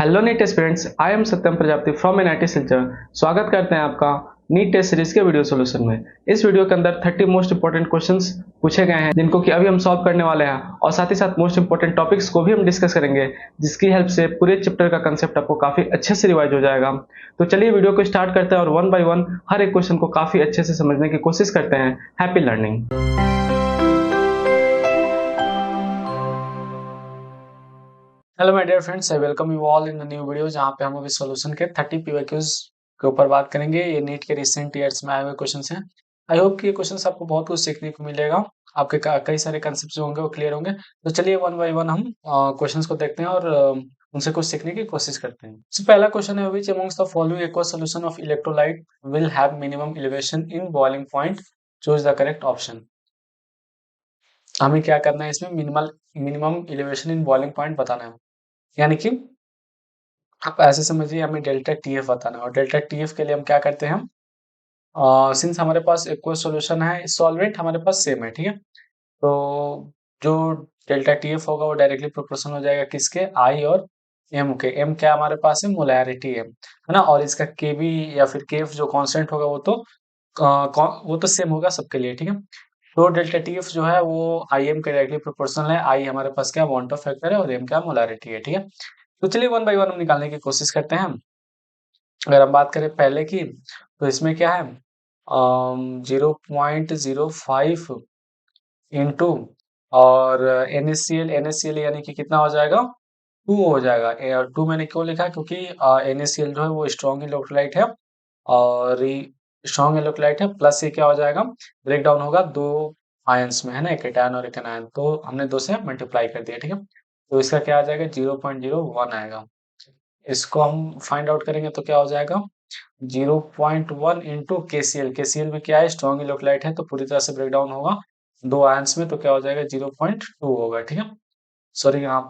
Hello NEET aspirants, I am Satyam Prajapati from NIT Silchar. स्वागत करते हैं आपका नीट टेस्ट सीरीज के वीडियो सॉल्यूशन में। इस वीडियो के अंदर 30 मोस्ट इंपोर्टेंट क्वेश्चंस पूछे गए हैं जिनको कि अभी हम सॉल्व करने वाले हैं, और साथ ही साथ मोस्ट इंपोर्टेंट टॉपिक्स को भी हम डिस्कस करेंगे, जिसकी हेल्प से पूरे चैप्टर का कंसेप्ट आपको काफी अच्छे से रिवाइज हो जाएगा। तो चलिए वीडियो को स्टार्ट करते हैं और वन बाय वन हर एक क्वेश्चन को काफी अच्छे से समझने की कोशिश करते हैं। Happy learning. Hello my dear friends, I welcome you all in the new video, जहां पे हम अभी सॉल्यूशन के 30 पीवाईक्यूज के ऊपर बात करेंगे। ये नीट के रिसेंट ईयर्स में आए हुए क्वेश्चंस हैं। आई होप कि ये क्वेश्चंस आपको बहुत कुछ सीखने को मिलेगा, आपके कई सारे कंसेप्ट जो होंगे वो क्लियर होंगे। तो चलिए वन बाय वन हम क्वेश्चंस को देखते हैं और उनसे कुछ सीखने की कोशिश करते हैं। तो पहला क्वेश्चन है, which amongst the following aqueous solution of electrolyte will have minimum elevation in boiling point, choose the correct option. हमें क्या करना है, इसमें minimum elevation in boiling point बताना है। यानी कि आप ऐसे समझिए, हमें डेल्टा टीएफ बताना है, और डेल्टा टीएफ के लिए हम क्या करते हैं, हम सिंस हमारे पास एक्वस सॉल्यूशन है, सॉल्वेंट हमारे पास सेम है, ठीक है। तो जो डेल्टा टीएफ होगा वो डायरेक्टली प्रोपोर्शनल हो जाएगा किसके, आई और एम के। एम क्या हमारे पास है, मोलैरिटी है ना। और इसका केबी या फिर केफ जो कांस्टेंट होगा वो तो सेम होगा सबके लिए, ठीक है। तो डेल्टा टीएफ जो है वो आई एम के डायरेक्टली प्रोपोर्शनल है। आई हमारे पास क्या बॉन्ड ऑफ फैक्टर है, और एम क्या मोलैरिटी है, ठीक है। तो चलिए वन बाय वन हम निकालने की कोशिश करते हैं। अगर हम बात करें पहले की, तो इसमें क्या है, 0.05 इंटू और NaCl यानी कि कितना हो जाएगा, 2 हो जाएगा। 2 मैंने क्यों लिखा, क्योंकि NaCl जो है वो स्ट्रॉन्ग इलेक्ट्रोलाइट है, और स्ट्रॉन्ग इलेक्ट्रोलाइट है, प्लस ये क्या हो जाएगा, ब्रेक डाउन होगा दो आयंस में, है ना, एक कैटायन और एक एनायन। तो हमने 2 से मल्टीप्लाई कर दिया, ठीक है। तो इसका क्या आ जाएगा, 0.01 आएगा। इसको हम फाइंड आउट करेंगे तो क्या हो जाएगा, 0.1 इंटू केसीएल। केसीएल में क्या है, स्ट्रॉन्ग इलेक्ट्रोलाइट है, तो पूरी तरह से ब्रेक डाउन होगा दो आयंस में, तो क्या हो जाएगा, 0.2 होगा, ठीक है। सॉरी, यहाँ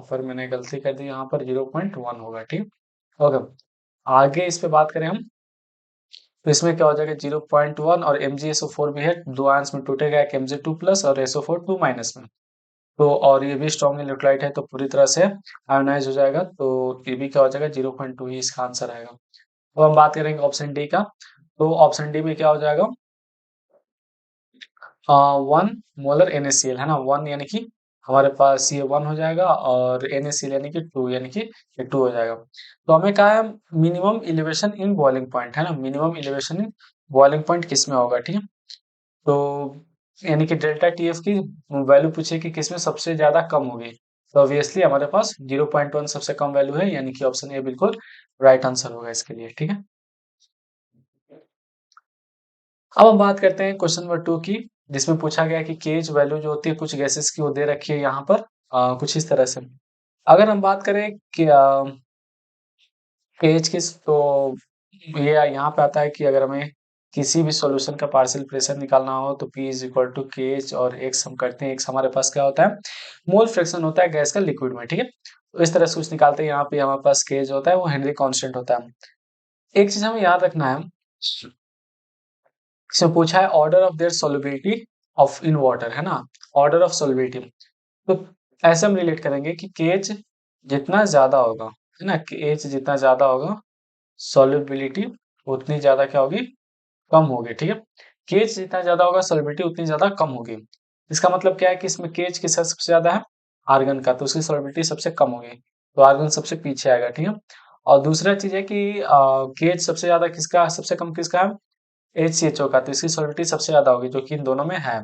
पर मैंने गलती कर दी, यहाँ पर 0.1 होगा, ठीक। ओके, आगे इस पे बात करें हम, तो इसमें क्या हो जाएगा, 0.1 और MgSO4 भी है, दो आयंस में टूटेगा, एक Mg2 प्लस और SO4 2 माइनस में। तो और ये भी स्ट्रॉन्ग इलेक्ट्रोलाइट है, तो पूरी तरह से आयोनाइज हो जाएगा, तो ये भी क्या हो जाएगा, 0.2 ही इसका आंसर आएगा। अब हम बात करेंगे ऑप्शन डी का, तो ऑप्शन डी में क्या हो जाएगा, 1 मोलर NaCl, है ना। 1 यानी कि हमारे पास ये 1 हो जाएगा, और NaCl यानी कि 2, यानी कि ये 2 हो जाएगा। तो हमें कहा है minimum elevation in boiling point, है ना, minimum elevation in boiling point किस में होगा, ठीक है। तो यानी कि डेल्टा टीएफ की वैल्यू पूछे कि किसमें सबसे ज्यादा कम होगी, तो ऑब्वियसली हमारे पास 0.1 सबसे कम वैल्यू है, यानी कि ऑप्शन ए बिल्कुल राइट आंसर होगा इसके लिए, ठीक है। अब हम बात करते हैं क्वेश्चन नंबर 2 की, जिसमें पूछा गया कि केज वैल्यू जो होती है कुछ गैसेस की वो दे रखी है यहाँ पर, कुछ इस तरह से। अगर हम बात करें कि केज किस, तो ये यहाँ पे आता है कि अगर हमें किसी भी सॉल्यूशन का पार्शियल प्रेशर निकालना हो, तो P इज इक्वल टू के एच, और एक्स हम करते हैं, एक्स हमारे पास क्या होता है, मोल फ्रैक्शन होता है गैस का लिक्विड में, ठीक है। तो इस तरह से कुछ निकालते हैं, यहाँ पे हमारे पास केज होता है वो हेनरी कांस्टेंट होता है। एक चीज हमें याद रखना है, इसमें पूछा है order of their solubility of in water, है ना, ऑर्डर ऑफ सॉल्युबिलिटी। तो ऐसे हम रिलेट करेंगे कि केज जितना ज्यादा होगा, है ना, केज जितना ज्यादा होगा, सॉल्युबिलिटी उतनी ज्यादा क्या होगी, कम होगी, ठीक है। केज जितना ज्यादा होगा, सॉल्युबिलिटी उतनी ज्यादा कम होगी। इसका मतलब क्या है कि इसमें केज किसका सबसे ज्यादा है, आर्गन का, तो उसकी सॉल्युबिलिटी सबसे कम होगी, तो आर्गन सबसे पीछे आएगा, ठीक है। और दूसरा चीज है कि केज सबसे ज्यादा किसका, सबसे कम किसका है, HCHO का, तो इसकी सॉल्युबिलिटी सबसे ज्यादा होगी, जो कि इन दोनों में है।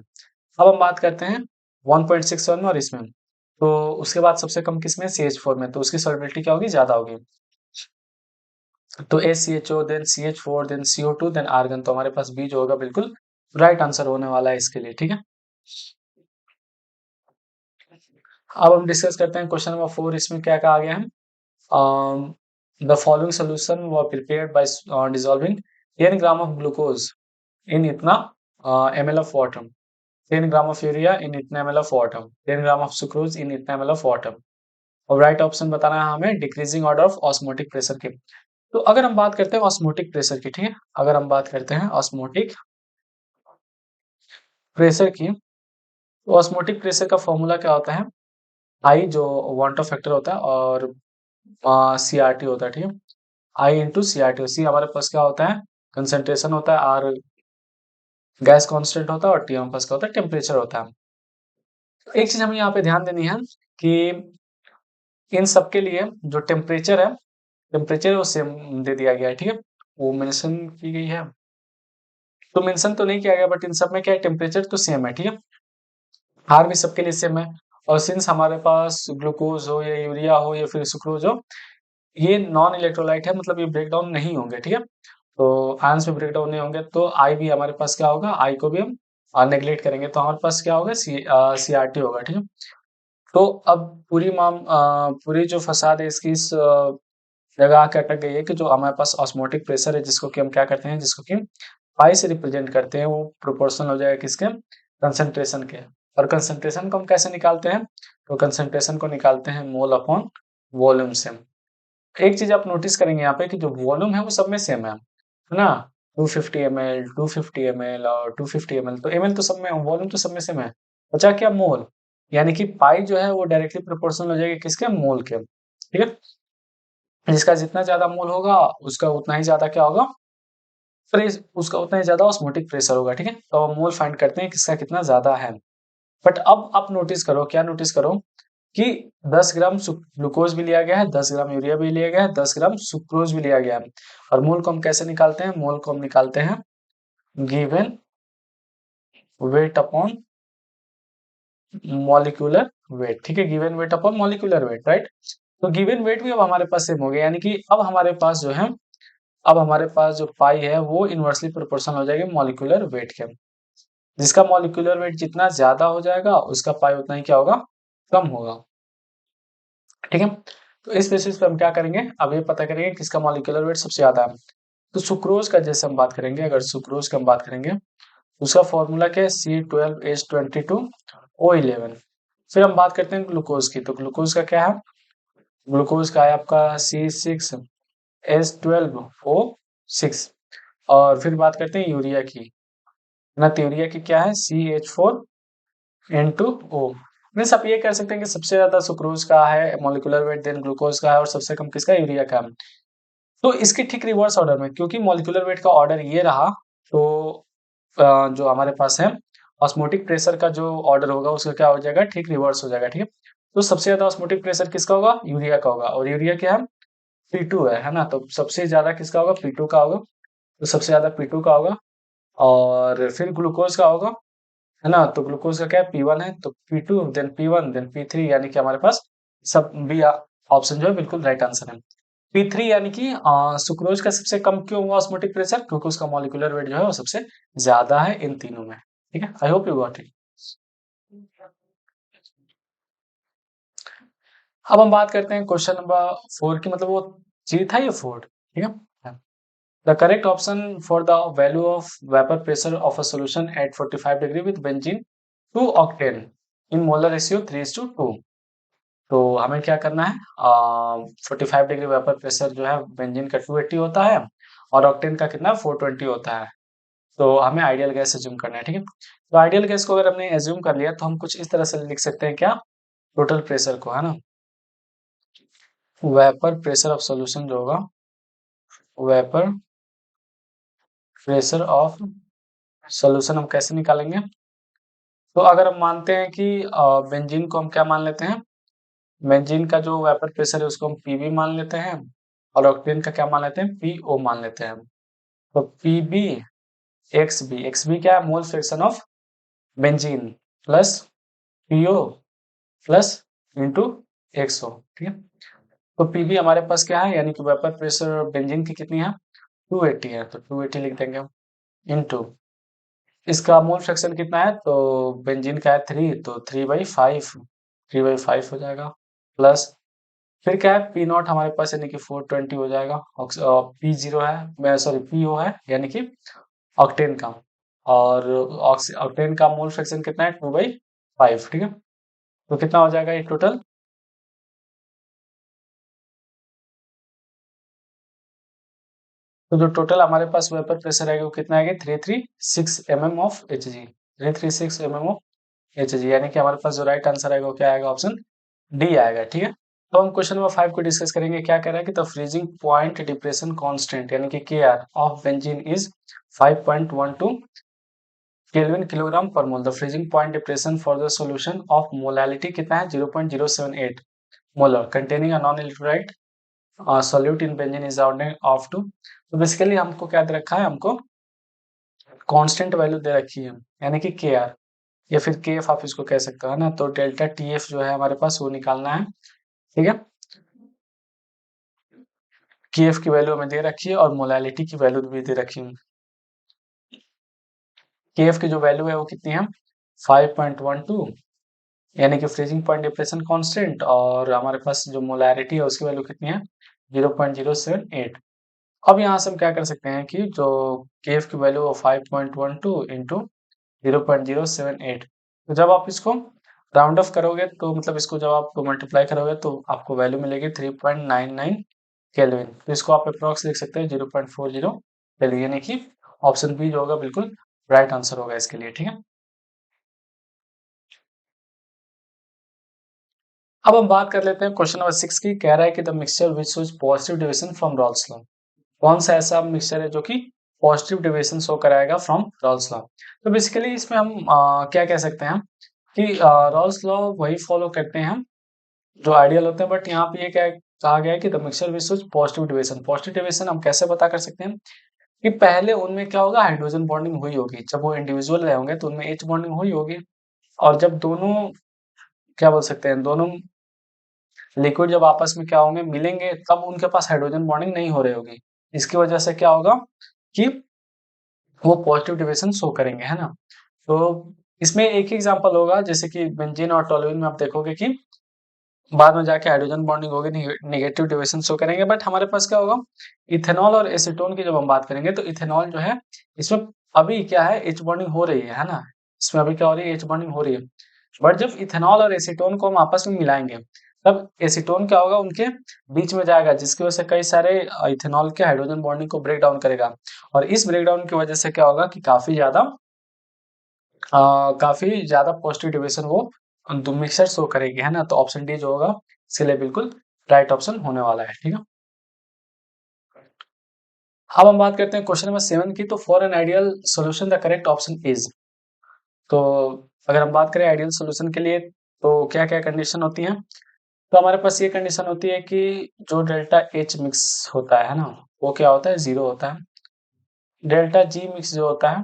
अब हम बात करते हैं 1.61 में और इसमें, तो उसके बाद सबसे कम किसमें, CH4 में, तो उसकी सॉल्युबिलिटी क्या होगी, ज्यादा होगी। तो HCHO, then CH4, then CO2, then argon, तो हमारे पास बी जो होगा बिल्कुल राइट आंसर होने वाला है इसके लिए, ठीक है। अब हम डिस्कस करते हैं क्वेश्चन नंबर 4, इसमें क्या कहा गया है, the following solution were prepared by dissolving 10 gram of glucose in इतना ml of water, 10 gram of urea in इतना ml of water, 10 gram of sucrose in इतना ml ऑफ वाटर, और राइट ऑप्शन बताना है हमें decreasing order of osmotic pressure के। तो अगर हम बात करते हैं ऑस्मोटिक प्रेशर की, ठीक है, अगर हम बात करते हैं ऑस्मोटिक प्रेशर की, तो ऑस्मोटिक प्रेशर का फॉर्मूला क्या होता है, आई जो वांट ऑफ फैक्टर होता है और CRT होता है, ठीक है। आई इंटू CRT, सी हमारे पास क्या होता है, कंसेंट्रेशन होता है, आर गैस कांस्टेंट होता है और टी हमारे पास क्या होता है, टेम्परेचर होता है। तो एक चीज हमें यहाँ पे ध्यान देनी है कि इन सब के लिए जो टेम्परेचर है, टेम्परेचर वो सेम दे दिया गया है, ठीक है, वो मेंशन की गई है। तो मेंशन तो नहीं किया गया, बट इन सब में क्या है, टेम्परेचर तो सेम है, ठीक है, आर भी सबके लिए सेम है। और सिंस हमारे पास ग्लूकोज हो या यूरिया हो या फिर सुक्रोज हो, ये नॉन इलेक्ट्रोलाइट है, मतलब ये ब्रेक डाउन नहीं होंगे, ठीक है। तो आयंस में ब्रेक डाउन नहीं होंगे, तो आई भी हमारे पास क्या होगा, आई को भी हम नेग्लेक्ट करेंगे, तो हमारे पास क्या होगा, CRT होगा, ठीक है। तो अब पूरी जो फसाद है इसकी इस जगह आके अटक गई है कि जो हमारे पास ऑस्मोटिक प्रेशर है, जिसको कि हम क्या करते हैं, जिसको कि पाई से रिप्रेजेंट करते हैं, वो प्रोपोर्शनल हो जाएगा किसके, कंसंट्रेशन के। और कंसंट्रेशन को हम कैसे निकालते हैं, तो कंसंट्रेशन को निकालते हैं मोल अपॉन वॉल्यूम से। एक चीज आप नोटिस करेंगे यहाँ पे कि जो वॉल्यूम है वो सब में सेम है ना, 250 ml 250 ml और 250 ml, तो ml तो सब में, वॉल्यूम तो सब में सेम है। बचा क्या, मोल, यानी कि पाई जो है वो डायरेक्टली प्रोपोर्शनल हो जाएगी किसके, मोल के, ठीक है। जिसका जितना ज्यादा मोल होगा उसका उतना ही ज्यादा क्या होगा, उसका उतना ही ज्यादा ऑस्मोटिक प्रेशर होगा, ठीक है। तो अब मोल फाइंड करते हैं किसका कितना ज्यादा है। बट अब आप नोटिस करो, क्या नोटिस करो कि 10 ग्राम ग्लूकोज भी लिया गया है, 10 ग्राम यूरिया भी लिया गया है, 10 ग्राम सुक्रोज भी लिया गया है। और मोल को हम कैसे निकालते हैं, मोल को हम निकालते हैं given weight upon molecular weight, ठीक है, given weight upon molecular weight, right. तो गिवन वेट भी अब हमारे पास सेम हो गया, यानी कि अब हमारे पास जो है, अब हमारे पास जो पाई है वो इनवर्सली प्रोपोर्शनल हो जाएगी मॉलिक्यूलर वेट के। जिसका मॉलिक्यूलर वेट जितना ज्यादा हो जाएगा उसका पाई उतना ही क्या होगा, कम होगा, ठीक है। तो इस बेसिस पे हम क्या करेंगे, अब ये पता करेंगे किसका मॉलिक्यूलर वेट सबसे ज्यादा है। तो सुक्रोज का जैसे हम बात करेंगे, अगर सुक्रोज का हम बात करेंगे, उसका फॉर्मूला क्या है, C12H22O11। फिर हम बात करते हैं ग्लूकोज की, तो ग्लूकोज का क्या है, ग्लूकोज का है आपका C6H12O6। और फिर बात करते हैं यूरिया की ना, तो यूरिया की क्या है, CH4N2O। मीन्स आप ये कह सकते हैं कि सबसे ज्यादा सुक्रोज का है मॉलिक्यूलर वेट, देन ग्लूकोज का है, और सबसे कम किसका, यूरिया का है। तो इसके ठीक रिवर्स ऑर्डर में, क्योंकि मॉलिक्यूलर वेट का ऑर्डर ये रहा, तो जो हमारे पास है ऑस्मोटिक प्रेशर का जो ऑर्डर होगा उसका क्या हो जाएगा, ठीक रिवर्स हो जाएगा, ठीक है। तो सबसे ज्यादा ऑस्मोटिक प्रेशर किसका होगा, यूरिया का होगा, और यूरिया क्या है, P2 है ना, तो सबसे ज्यादा किसका होगा, P2 का होगा, तो सबसे ज्यादा P2 का होगा। और फिर ग्लूकोज का होगा, है ना, तो ग्लूकोज का क्या है, P1 है, तो P2 then P1 then P3, यानी कि हमारे पास सब भी ऑप्शन जो है बिल्कुल राइट आंसर है। P3 यानी कि सुक्रोज का सबसे कम क्यों हुआ ऑस्मोटिक प्रेशर, क्योंकि उसका मॉलिक्यूलर वेट जो है वो सबसे ज्यादा है इन तीनों में, ठीक है। I hope you got it. अब हम बात करते हैं क्वेश्चन नंबर 4 की, मतलब वो जी था ये 4, ठीक है। The correct option for the value of vapour pressure of a solution at 45 degree with benzene 2 octane in molar ratio 3:2। तो हमें क्या करना है, 45 डिग्री वेपर प्रेशर जो है बेंजीन का 280 होता है, और ऑक्टेन का कितना 420 होता है। तो हमें आइडियल गैस एज्यूम करना है, ठीक है। तो आइडियल गैस को अगर हमने एज्यूम कर लिया तो हम कुछ इस तरह से लिख सकते हैं, क्या, टोटल प्रेशर को, है ना, वेपर प्रेशर ऑफ सॉल्यूशन जो होगा, वेपर प्रेशर ऑफ सॉल्यूशन हम कैसे निकालेंगे। तो अगर हम मानते हैं कि बेंजीन को हम क्या मान लेते हैं, बेंजीन का जो वेपर प्रेशर है उसको हम पीबी मान लेते हैं, और ऑक्टेन का क्या मान लेते हैं, पीओ मान लेते हैं। तो पीबी एक्सबी, एक्सबी क्या है, mole fraction of benzene, plus PO plus into XO, ठीक है। तो पीबी हमारे पास क्या है, यानी कि वेपर प्रेशर बेंजीन की कितनी है, 280 है, तो 280 लिख देंगे हम, इंटू इसका मोल फ्रैक्शन कितना है, तो बेंजीन का है 3, तो 3/5, 3/5 हो जाएगा, प्लस फिर क्या है, पी नॉट हमारे पास यानी कि 420 हो जाएगा, पी जीरो है, सॉरी पीओ है, यानी कि ऑक्टेन का, और ऑक्टेन का मोल फ्रैक्शन कितना है, 2/5, ठीक है। तो कितना हो जाएगा ये टोटल, तो जो टोटल हमारे पास वेपर प्रेशर आएगा वो कितना आएगा, 336 mm of H G, 336 mm of H G, यानी कि हमारे पास जो राइट आंसर आएगा वो क्या आएगा, ऑप्शन डी आएगा, ठीक है। तो हम क्वेश्चन नंबर 5 को डिस्कस करेंगे। क्या कह रहा है कि the freezing point depression constant यानी कि K R of benzene is 5.12 kelvin kilogram per mole. The freezing point depression for the solution of molality कितना है 0.078 molar containing a non electrolyte solute in benzene is ordinary of two. तो basically हमको क्या दे रखा है, हमको constant value दे रखी है यानी कि के आर या फिर के एफ आप इसको कह सकते हो, है ना। तो डेल्टा टी एफ जो है हमारे पास वो निकालना है, ठीक है। के एफ की वैल्यू हमें दे रखी है और मोलैलिटी की वैल्यू भी दे रखी है। के एफ की जो वैल्यू है वो कितनी है 5.12 यानी कि फ्रीजिंग पॉइंट डिप्रेशन कांस्टेंट, और हमारे पास जो मोलैरिटी है उसकी वैल्यू कितनी है 0.078। अब यहाँ से हम क्या कर सकते हैं कि जो के एफ की वैल्यू है 5.12 इंटू 0.078, तो जब आप इसको राउंड ऑफ करोगे तो मतलब इसको जब आप मल्टीप्लाई करोगे तो आपको वैल्यू मिलेगी 3.99 केल्विन। तो इसको आप अप्रॉक्स लिख सकते हैं 0.40 केल्विन, यानी कि ऑप्शन बी जो होगा बिल्कुल राइट आंसर होगा इसके लिए, ठीक है। अब हम बात कर लेते हैं क्वेश्चन नंबर 6 की। कह रहा है कि the mixture which shows positive division from Rawls law. कौन सा ऐसा मिक्सचर है जो कि पॉजिटिव डिविजन शो कराएगा फ्रॉम रॉल्स लॉ। तो बेसिकली इसमें हम क्या कह सकते हैं कि रॉल्स लॉ वही फॉलो करते हैं जो आइडियल होते हैं, बट यहाँ पे ये क्या कहा गया है कि the mixture which shows positive division. Positive division हम कैसे पता कर सकते हैं कि पहले उनमें क्या होगा, हाइड्रोजन बॉन्डिंग हुई होगी। जब वो इंडिविजुअल रहे होंगे तो उनमें एच बॉन्डिंग हुई होगी, और जब दोनों क्या बोल सकते हैं, दोनों लिक्विड जब आपस में क्या होंगे, मिलेंगे, तब उनके पास हाइड्रोजन बॉन्डिंग नहीं हो रही होगी। इसकी वजह से क्या होगा कि वो पॉजिटिव डिविजन शो करेंगे, है ना। तो इसमें एक ही एग्जांपल होगा, जैसे कि बेंजीन और टोलुइन में आप देखोगे कि बाद में जाके हाइड्रोजन बॉन्डिंग होगी, नेगेटिव डिविजन शो करेंगे। बट हमारे पास क्या होगा, इथेनॉल और एसीटोन की जब हम बात करेंगे तो इथेनॉल जो है इसमें अभी क्या है, एच बॉन्डिंग हो रही है ना। इसमें अभी क्या हो रही है, एच बॉन्डिंग हो रही है। बट जब इथेनॉल और एसीटोन को हम आपस में मिलाएंगे तब एसीटोन क्या होगा, उनके बीच में जाएगा, जिसकी वजह से कई सारे इथेनॉल के हाइड्रोजन बॉन्डिंग को ब्रेक डाउन करेगा। और इस ब्रेक डाउन की वजह से क्या होगा कि काफी ज्यादा पॉजिटिव डिविजन वो मिक्सर शो करेगी, है ना। तो ऑप्शन डी जो होगा इसके लिए बिल्कुल राइट ऑप्शन होने वाला है, ठीक है। अब हम बात करते हैं क्वेश्चन नंबर 7 की। तो for an ideal solution the correct option is. तो अगर हम बात करें आइडियल सॉल्यूशन के लिए तो क्या क्या कंडीशन होती है। तो हमारे पास ये कंडीशन होती है कि जो डेल्टा एच मिक्स होता है ना, वो क्या होता है, जीरो होता है। डेल्टा जी मिक्स जो होता है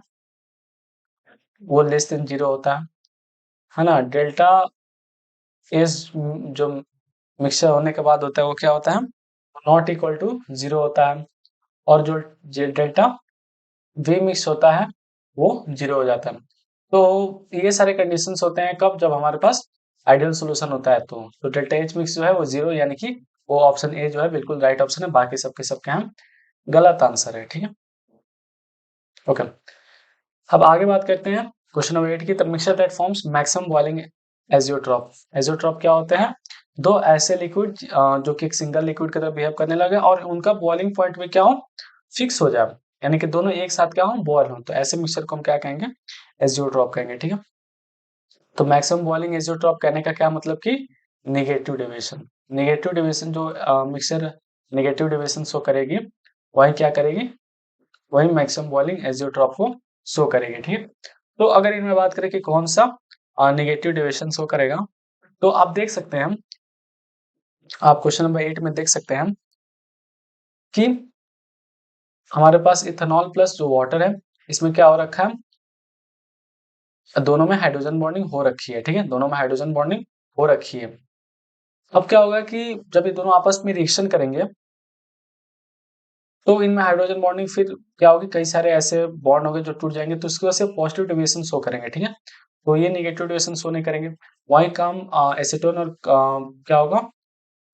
वो लेस देन जीरो होता है ना। डेल्टा एस जो मिक्सचर होने के बाद होता है वो क्या होता है, नॉट इक्वल टू जीरो होता है। और जो डेल्टा वी मिक्स होता है वो जीरो हो जाता है। तो ये सारे कंडीशंस होते हैं कब, जब हमारे पास आइडियल सॉल्यूशन होता है। तो डेल्टा एच मिक्स जो है वो जीरो, यानी कि वो ऑप्शन ए जो है बिल्कुल राइट ऑप्शन है। बाकी सबके सबके हम गलत आंसर है, ठीक है। ओके, अब आगे बात करते हैं क्वेश्चन नंबर 8 की। The mixture that forms maximum boiling azeotrope. Azeotrope क्या होते हैं, दो ऐसे लिक्विड जो कि एक सिंगल लिक्विड की तरह बिहेव करने लगे और उनका बॉइलिंग पॉइंट भी क्या हो, फिक्स हो जाए, यानी कि दोनों एक साथ क्या हो, बॉयल हो। तो ऐसे मिक्सचर को हम क्या कहेंगे, एजियोट्रॉप कहेंगे, ठीक है। तो मैक्सिमम बॉइलिंग एजियोट्रॉप कहने का क्या मतलब कि निगेटिव डेविएशन। निगेटिव डेविएशन जो मिक्सचर निगेटिव डेविएशन शो करेगी वही क्या करेगी, वही मैक्सिमम बॉइलिंग एजियोट्रॉप को शो करेगी, ठीक है। तो अगर इनमें बात करें कि कौन सा निगेटिव डेविएशन शो करेगा, तो आप देख सकते हैं, आप क्वेश्चन नंबर 8 में देख सकते हैं कि हमारे पास इथेनॉल प्लस जो वाटर है इसमें क्या हो रखा है, दोनों में हाइड्रोजन बॉन्डिंग हो रखी है, ठीक है। दोनों में हाइड्रोजन बॉन्डिंग हो रखी है। अब क्या होगा कि जब ये दोनों आपस में रिएक्शन करेंगे तो इनमें हाइड्रोजन बॉन्डिंग फिर क्या होगी, कई सारे ऐसे बॉन्ड होंगे जो टूट जाएंगे, तो इसकी वजह से पॉजिटिव डेविएशन शो करेंगे, ठीक है। तो ये निगेटिव डेविएशन शो नहीं करेंगे। वही काम एसीटोन और क्या होगा,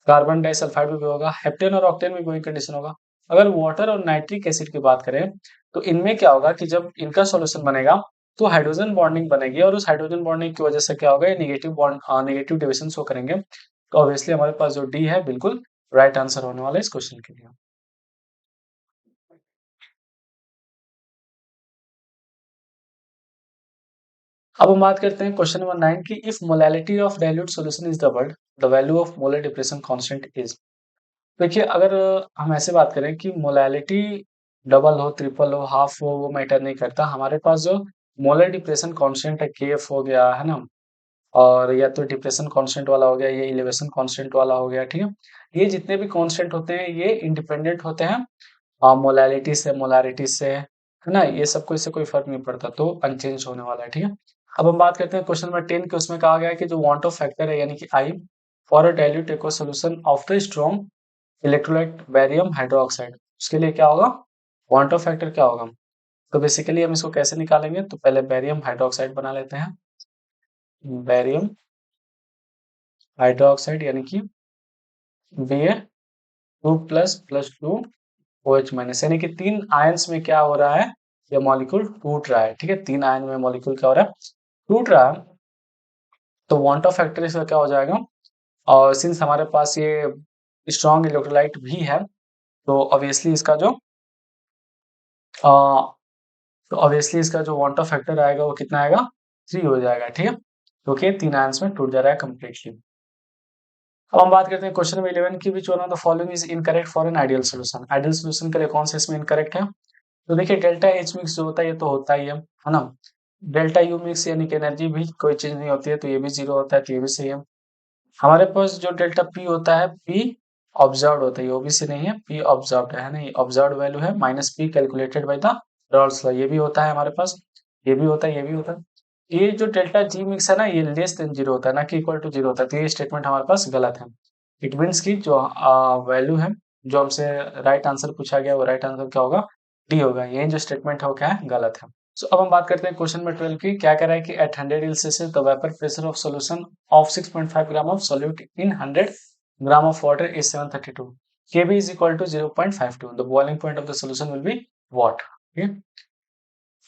कार्बन डाइसल्फाइड में भी होगा, हेप्टेन और ऑक्टेन में भी वही कंडीशन होगा। अगर वाटर और नाइट्रिक एसिड की बात करें तो इनमें क्या होगा कि जब इनका सॉल्यूशन बनेगा तो हाइड्रोजन बॉन्डिंग बनेगी, और उस हाइड्रोजन बॉन्डिंग की वजह से क्या होगा, ये निगेटिव डिविजन शो करेंगे। तो ऑब्वियसली हमारे पास जो डी है बिल्कुल राइट आंसर होने वाला है इस क्वेश्चन के लिए। अब हम बात करते हैं क्वेश्चन नंबर 9 की। If molality of dilute solution is doubled the value of molar depression constant is. देखिए, अगर हम ऐसे बात करें कि मोलैलिटी डबल हो, ट्रिपल हो, हाफ हो, वो मैटर नहीं करता। हमारे पास जो मोलर डिप्रेशन कांस्टेंट है, केएफ हो गया, है ना? और या तो डिप्रेशन कांस्टेंट वाला हो गया, ये एलिवेशन कांस्टेंट वाला हो गया, ठीक है? ये जितने भी कांस्टेंट होते हैं, ये इंडिपेंडेंट होते हैं मोलैलिटी से, मोलारिटी से, है ना? ये सबको, इससे कोई फर्क नहीं पड़ता, तो अनचेंज होने वाला है, ठीक है? अब हम बात करते हैं क्वेश्चन नंबर 10 के। उसमें कहा गया है कि जो वांट ऑफ फैक्टर है, यानी कि I for a dilute aqueous solution of the strong electrolyte barium hydroxide, उसके लिए क्या होगा? वांट ऑफ फैक्टर क्या होगा? तो बेसिकली हम इसको कैसे निकालेंगे? तो पहले बैरियम हाइड्रोक्साइड बना लेते हैं। बैरियम हाइड्रोक्साइड यानी कि Ba2++2 OH माइनस, यानी कि 3 आयंस में क्या हो रहा है? ये मॉलिक्यूल टूट रहा है, ठीक है? 3 आयन में मॉलिक्यूल क्या हो रहा है? टूट रहा है। तो वांट ऑफ फैक्टर इसका क्या हो जाएगा? और सिंस हमारे पास ये स्ट्रॉन्ग इलेक्ट्रोलाइट भी है, तो ऑब्वियसली इसका जो वांट ऑफ फैक्टर आएगा वो कितना आएगा? 3 हो जाएगा, ठीक है? क्योंकि 3 आयंस में टूट जा रहा है कंप्लीटली। अब हम बात करते हैं क्वेश्चन नंबर 11 की, विच one of the following is incorrect for an ideal solution. Ideal solution के लिए कौन सा इसमें इनकरेक्ट है? तो देखिए, डेल्टा एच मिक्स जो होता है ये तो होता ही है ना? डेल्टा यू मिक्स यानी कि एनर्जी भी कोई चीज नहीं होती है, तो ये भी 0 होता है, तो ये भी सही है। हमारे पास जो डेल्टा पी होता है, पी ऑब्जर्व होता है, ये ओबीसी नहीं है, पी ऑब्जर्व है ना? ये ऑब्जर्व वैल्यू है, minus P calculated by the Rawls law, ये भी होता है हमारे पास, ये भी होता है, ये भी होता है। ये जो डेल्टा जी मिक्स है ना, ये लेस देन 0 होता है, ना कि इक्वल टू 0 होता है, तो ये स्टेटमेंट हमारे पास गलत है। इट मीन्स की जो वैल्यू है, जो हमसे राइट आंसर पूछा गया, वो राइट आंसर क्या होगा? डी होगा। ये जो स्टेटमेंट है वो क्या है? गलत है। सो अब हम बात करते हैं क्वेश्चन नंबर 12 की। क्या कह रहा है कि at 100 Celsius the vapour pressure of solution of 6.5 gram of solute in 100 gram of water is 732 kb is equal to 0.52, the boiling point of the solution will be what? ठीक है?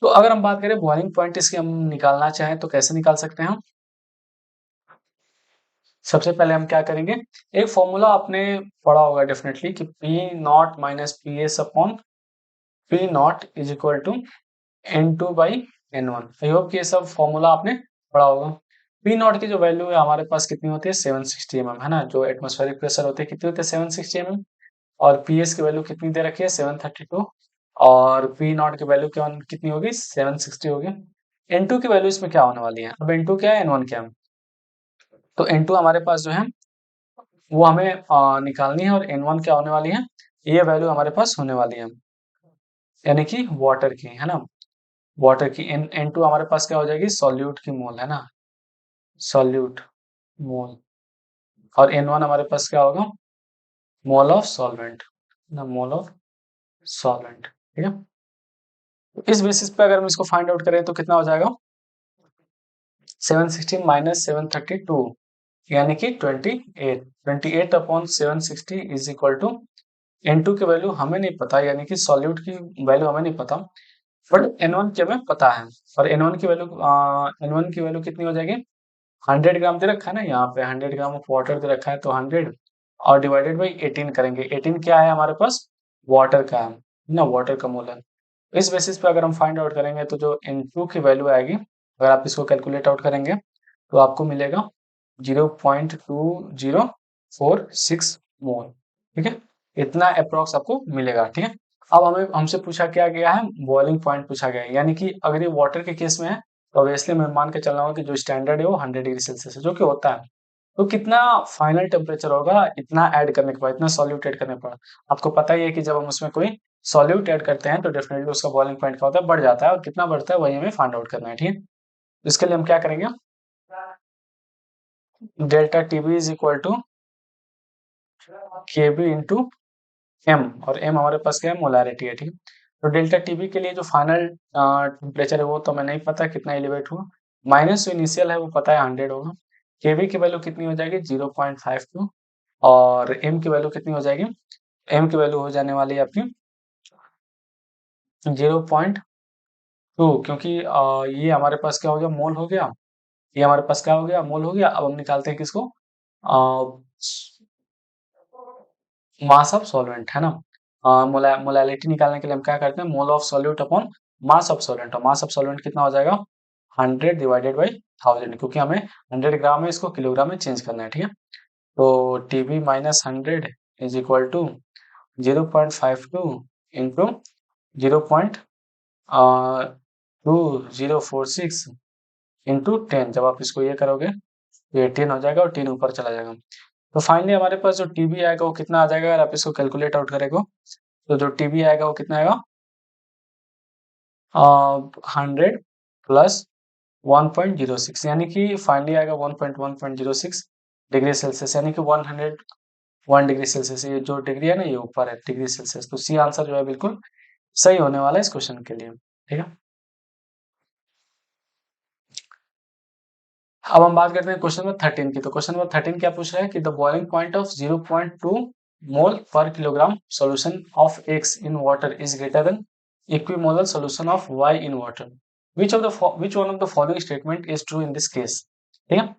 तो अगर हम बात करें बॉइलिंग पॉइंट इसकी हम निकालना चाहें तो कैसे निकाल सकते हैं हम? सबसे पहले हम क्या करेंगे, एक फॉर्मूला आपने पढ़ा होगा डेफिनेटली कि P naught minus P S upon P naught is equal to N2 by N1। I hope कि ये सब फॉर्मूला आपने पढ़ा होगा। पी नॉट की जो वैल्यू है हमारे पास कितनी होती है? 760 mm, है ना? जो एटमॉस्फेरिक प्रेशर होते हैं कितनी होती है? 760 mm। और पी एस की वैल्यू कितनी दे रखी है? 732। और पी नॉट की वैल्यू क्या कितनी होगी? 760 होगी। N2 की वैल्यू इसमें क्या होने वाली है? अब N2 क्या है, N1 क्या है? तो N2 हमारे पास जो है वो हमें निकालनी है, और N1 क्या होने वाली है? ये वैल्यू हमारे पास होने वाली है, यानी कि वाटर की, है ना? वाटर की N2 हमारे पास क्या हो जाएगी? सॉल्यूट की मोल, है ना? सॉल्यूट मोल। और N1 हमारे पास क्या होगा? मोल ऑफ सॉल्वेंट, ना? मोल ऑफ सॉल्वेंट, ठीक है? तो इस बेसिस पे अगर हम इसको फाइंड आउट करें तो कितना हो जाएगा? 760 माइनस 732 यानी कि 28। 28 upon 760 is equal to N2 की वैल्यू हमें नहीं पता, यानी कि सॉल्यूट की वैल्यू हमें नहीं पता, बट N1 की हमें पता है। और N1 की वैल्यू कितनी हो जाएगी? 100 ग्राम दे रखा है ना, यहाँ पे 100 ग्राम ऑफ वाटर दे रखा है, तो 100 और डिवाइडेड बाई 18 करेंगे। 18 क्या है हमारे पास? वाटर का है ना? वाटर का मोल है। इस बेसिस पे अगर हम फाइंड आउट करेंगे तो जो N2 की वैल्यू आएगी, अगर आप इसको कैलकुलेट आउट करेंगे तो आपको मिलेगा 0.2046 मोल, ठीक है? इतना अप्रॉक्स आपको मिलेगा, ठीक है? अब हमें हमसे पूछा क्या गया है? बॉइलिंग पॉइंट पूछा गया है, यानी कि अगर ये वाटर के केस में है तो ऑब्वियसली मैं मान के चल रहा हूँ कि जो स्टैंडर्ड है वो 100 डिग्री सेल्सियस है, जो कि होता है। तो कितना फाइनल टेम्परेचर होगा इतना ऐड करने के बाद, इतना सॉल्यूट ऐड करने पर? आपको पता ही है कि जब हम उसमें कोई सॉल्यूट ऐड करते हैं तो डेफिनेटली उसका बॉइलिंग पॉइंट क्या होता है? बढ़ जाता है, और कितना बढ़ता है वही हमें फाइंड आउट करना है, ठीक है? इसके लिए हम क्या करेंगे? Delta TB is equal to KB into M, और एम हमारे पास क्या है? मोलारिटी है, ठीक है? तो डेल्टा टीबी के लिए जो फाइनल टेम्परेचर है वो तो हमें नहीं पता कितना एलिवेट हुआ, माइनस जो इनिशियल है वो पता है 100 होगा। केबी की वैल्यू कितनी हो जाएगी? 0.52। और एम की वैल्यू कितनी हो जाएगी? एम की वैल्यू हो जाने वाली है आपकी 0.2, क्योंकि ये हमारे पास क्या हो गया? मोल हो गया। ये हमारे पास क्या हो गया? मोल हो गया। अब हम निकालते हैं किसको? मास ऑफ सॉल्वेंट, है ना? मोलैलिटी निकालने के लिए हम क्या करते हैं? Mole of solute upon mass of solvent. और मास ऑफ सॉल्वेंट कितना हो जाएगा? 100 डिवाइडेड बाई 1000, क्योंकि हमें 100 ग्राम में इसको किलोग्राम में चेंज करना है, ठीक है? तो TB minus 100 is equal to 0.52 into 0.2046 into 10। जब आप इसको ये करोगे तो ये 10 हो जाएगा और 10 ऊपर चला जाएगा। तो फाइनली हमारे पास जो टीबी आएगा वो कितना आ जाएगा अगर आप इसको कैलकुलेट आउट करेंगे। तो जो टीबी आएगा वो कितना आएगा 100 प्लस 1.06 यानी कि फाइनली आएगा 1.1.06 डिग्री सेल्सियस यानी कि 101 डिग्री सेल्सियस। ये जो डिग्री है ना ये ऊपर है डिग्री सेल्सियस। तो सी आंसर जो है बिल्कुल सही होने वाला है इस क्वेश्चन के लिए। ठीक है, अब हम बात करते हैं क्वेश्चन नंबर 13 की। तो क्वेश्चन नंबर 13 क्या पूछ रहा है कि the boiling point of 0.2 mole per kilogram solution of X in water is greater than equimolar solution of Y in water. Which one of the following statement is true in this case. ठीक है,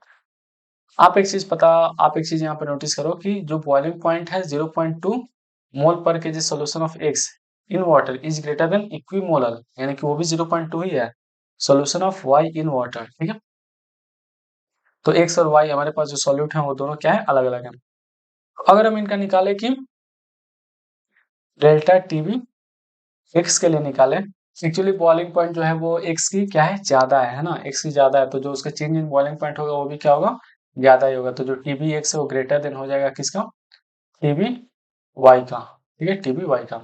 आप एक चीज यहाँ पे notice करो कि जो बॉइलिंग पॉइंट है 0.2 mole per KG solution of X in water is greater than equimolar यानी कि वो भी 0.2 ही है solution of Y in water. ठीक है, तो एक्स और वाई हमारे पास जो सॉल्यूट है वो दोनों क्या है अलग अलग है। अगर हम इनका निकाले कि डेल्टा टीबी एक्स के लिए निकाले, एक्चुअली बॉइलिंग पॉइंट जो है वो एक्स की क्या है ज्यादा है ना, एक्स की ज्यादा है तो जो उसका चेंज इन बॉइलिंग पॉइंट होगा वो भी क्या होगा ज्यादा ही होगा। तो जो टीबी एक्स है वो ग्रेटर देन हो जाएगा किसका टीबी वाई का। ठीक है, टीबी वाई का।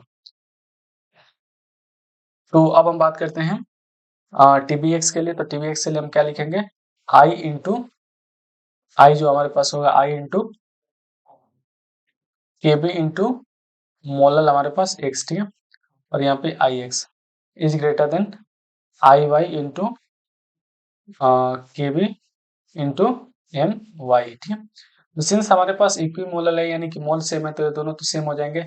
तो अब हम बात करते हैं टीबी एक्स के लिए। तो टीबी एक्स के लिए हम क्या लिखेंगे आई इंटू आई जो हमारे पास होगा I into K B into molal हमारे पास एक्स। ठीक है, और यहाँ पे I X is greater than I Y into K B into M Y. ठीक है, तो सिंस हमारे पास इक्विमोलल है यानी कि मोल सेम है तो ये दोनों तो सेम हो जाएंगे।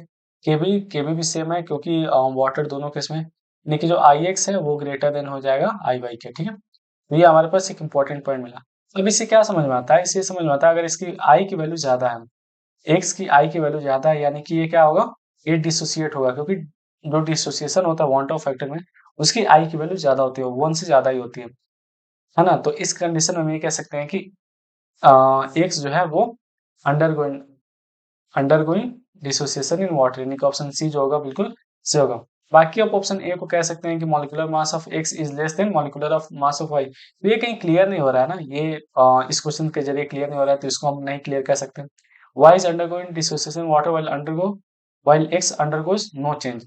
के बी भी सेम है क्योंकि वाटर दोनों के इसमें यानी कि जो आई एक्स है वो ग्रेटर देन हो जाएगा आई वाई के। ठीक है, तो ये हमारे पास एक इंपॉर्टेंट पॉइंट मिला। अब इससे क्या समझ में आता है, इससे समझ में आता है अगर इसकी आई की वैल्यू ज्यादा है, एक्स की आई की वैल्यू ज्यादा है यानी कि ये क्या होगा ये डिसोसिएट होगा क्योंकि जो डिसोसिएशन होता है वांट ऑफ फैक्टर में उसकी आई की वैल्यू ज्यादा होती है, 1 से ज्यादा ही होती है ना। तो इस कंडीशन में हम ये कह सकते हैं कि एक्स जो है वो undergoing undergoing dissociation in water यानी कि ऑप्शन सी जो होगा बिल्कुल सही होगा। बाकी आप ऑप्शन ए को कह सकते हैं कि molecular mass of X is less than molecular of mass of Y. तो ये कहीं क्लियर नहीं हो रहा है ना, ये इस क्वेश्चन के जरिए क्लियर नहीं हो रहा है तो इसको हम नहीं क्लियर कह सकते। Y is undergoing dissociation water while X undergoes no change.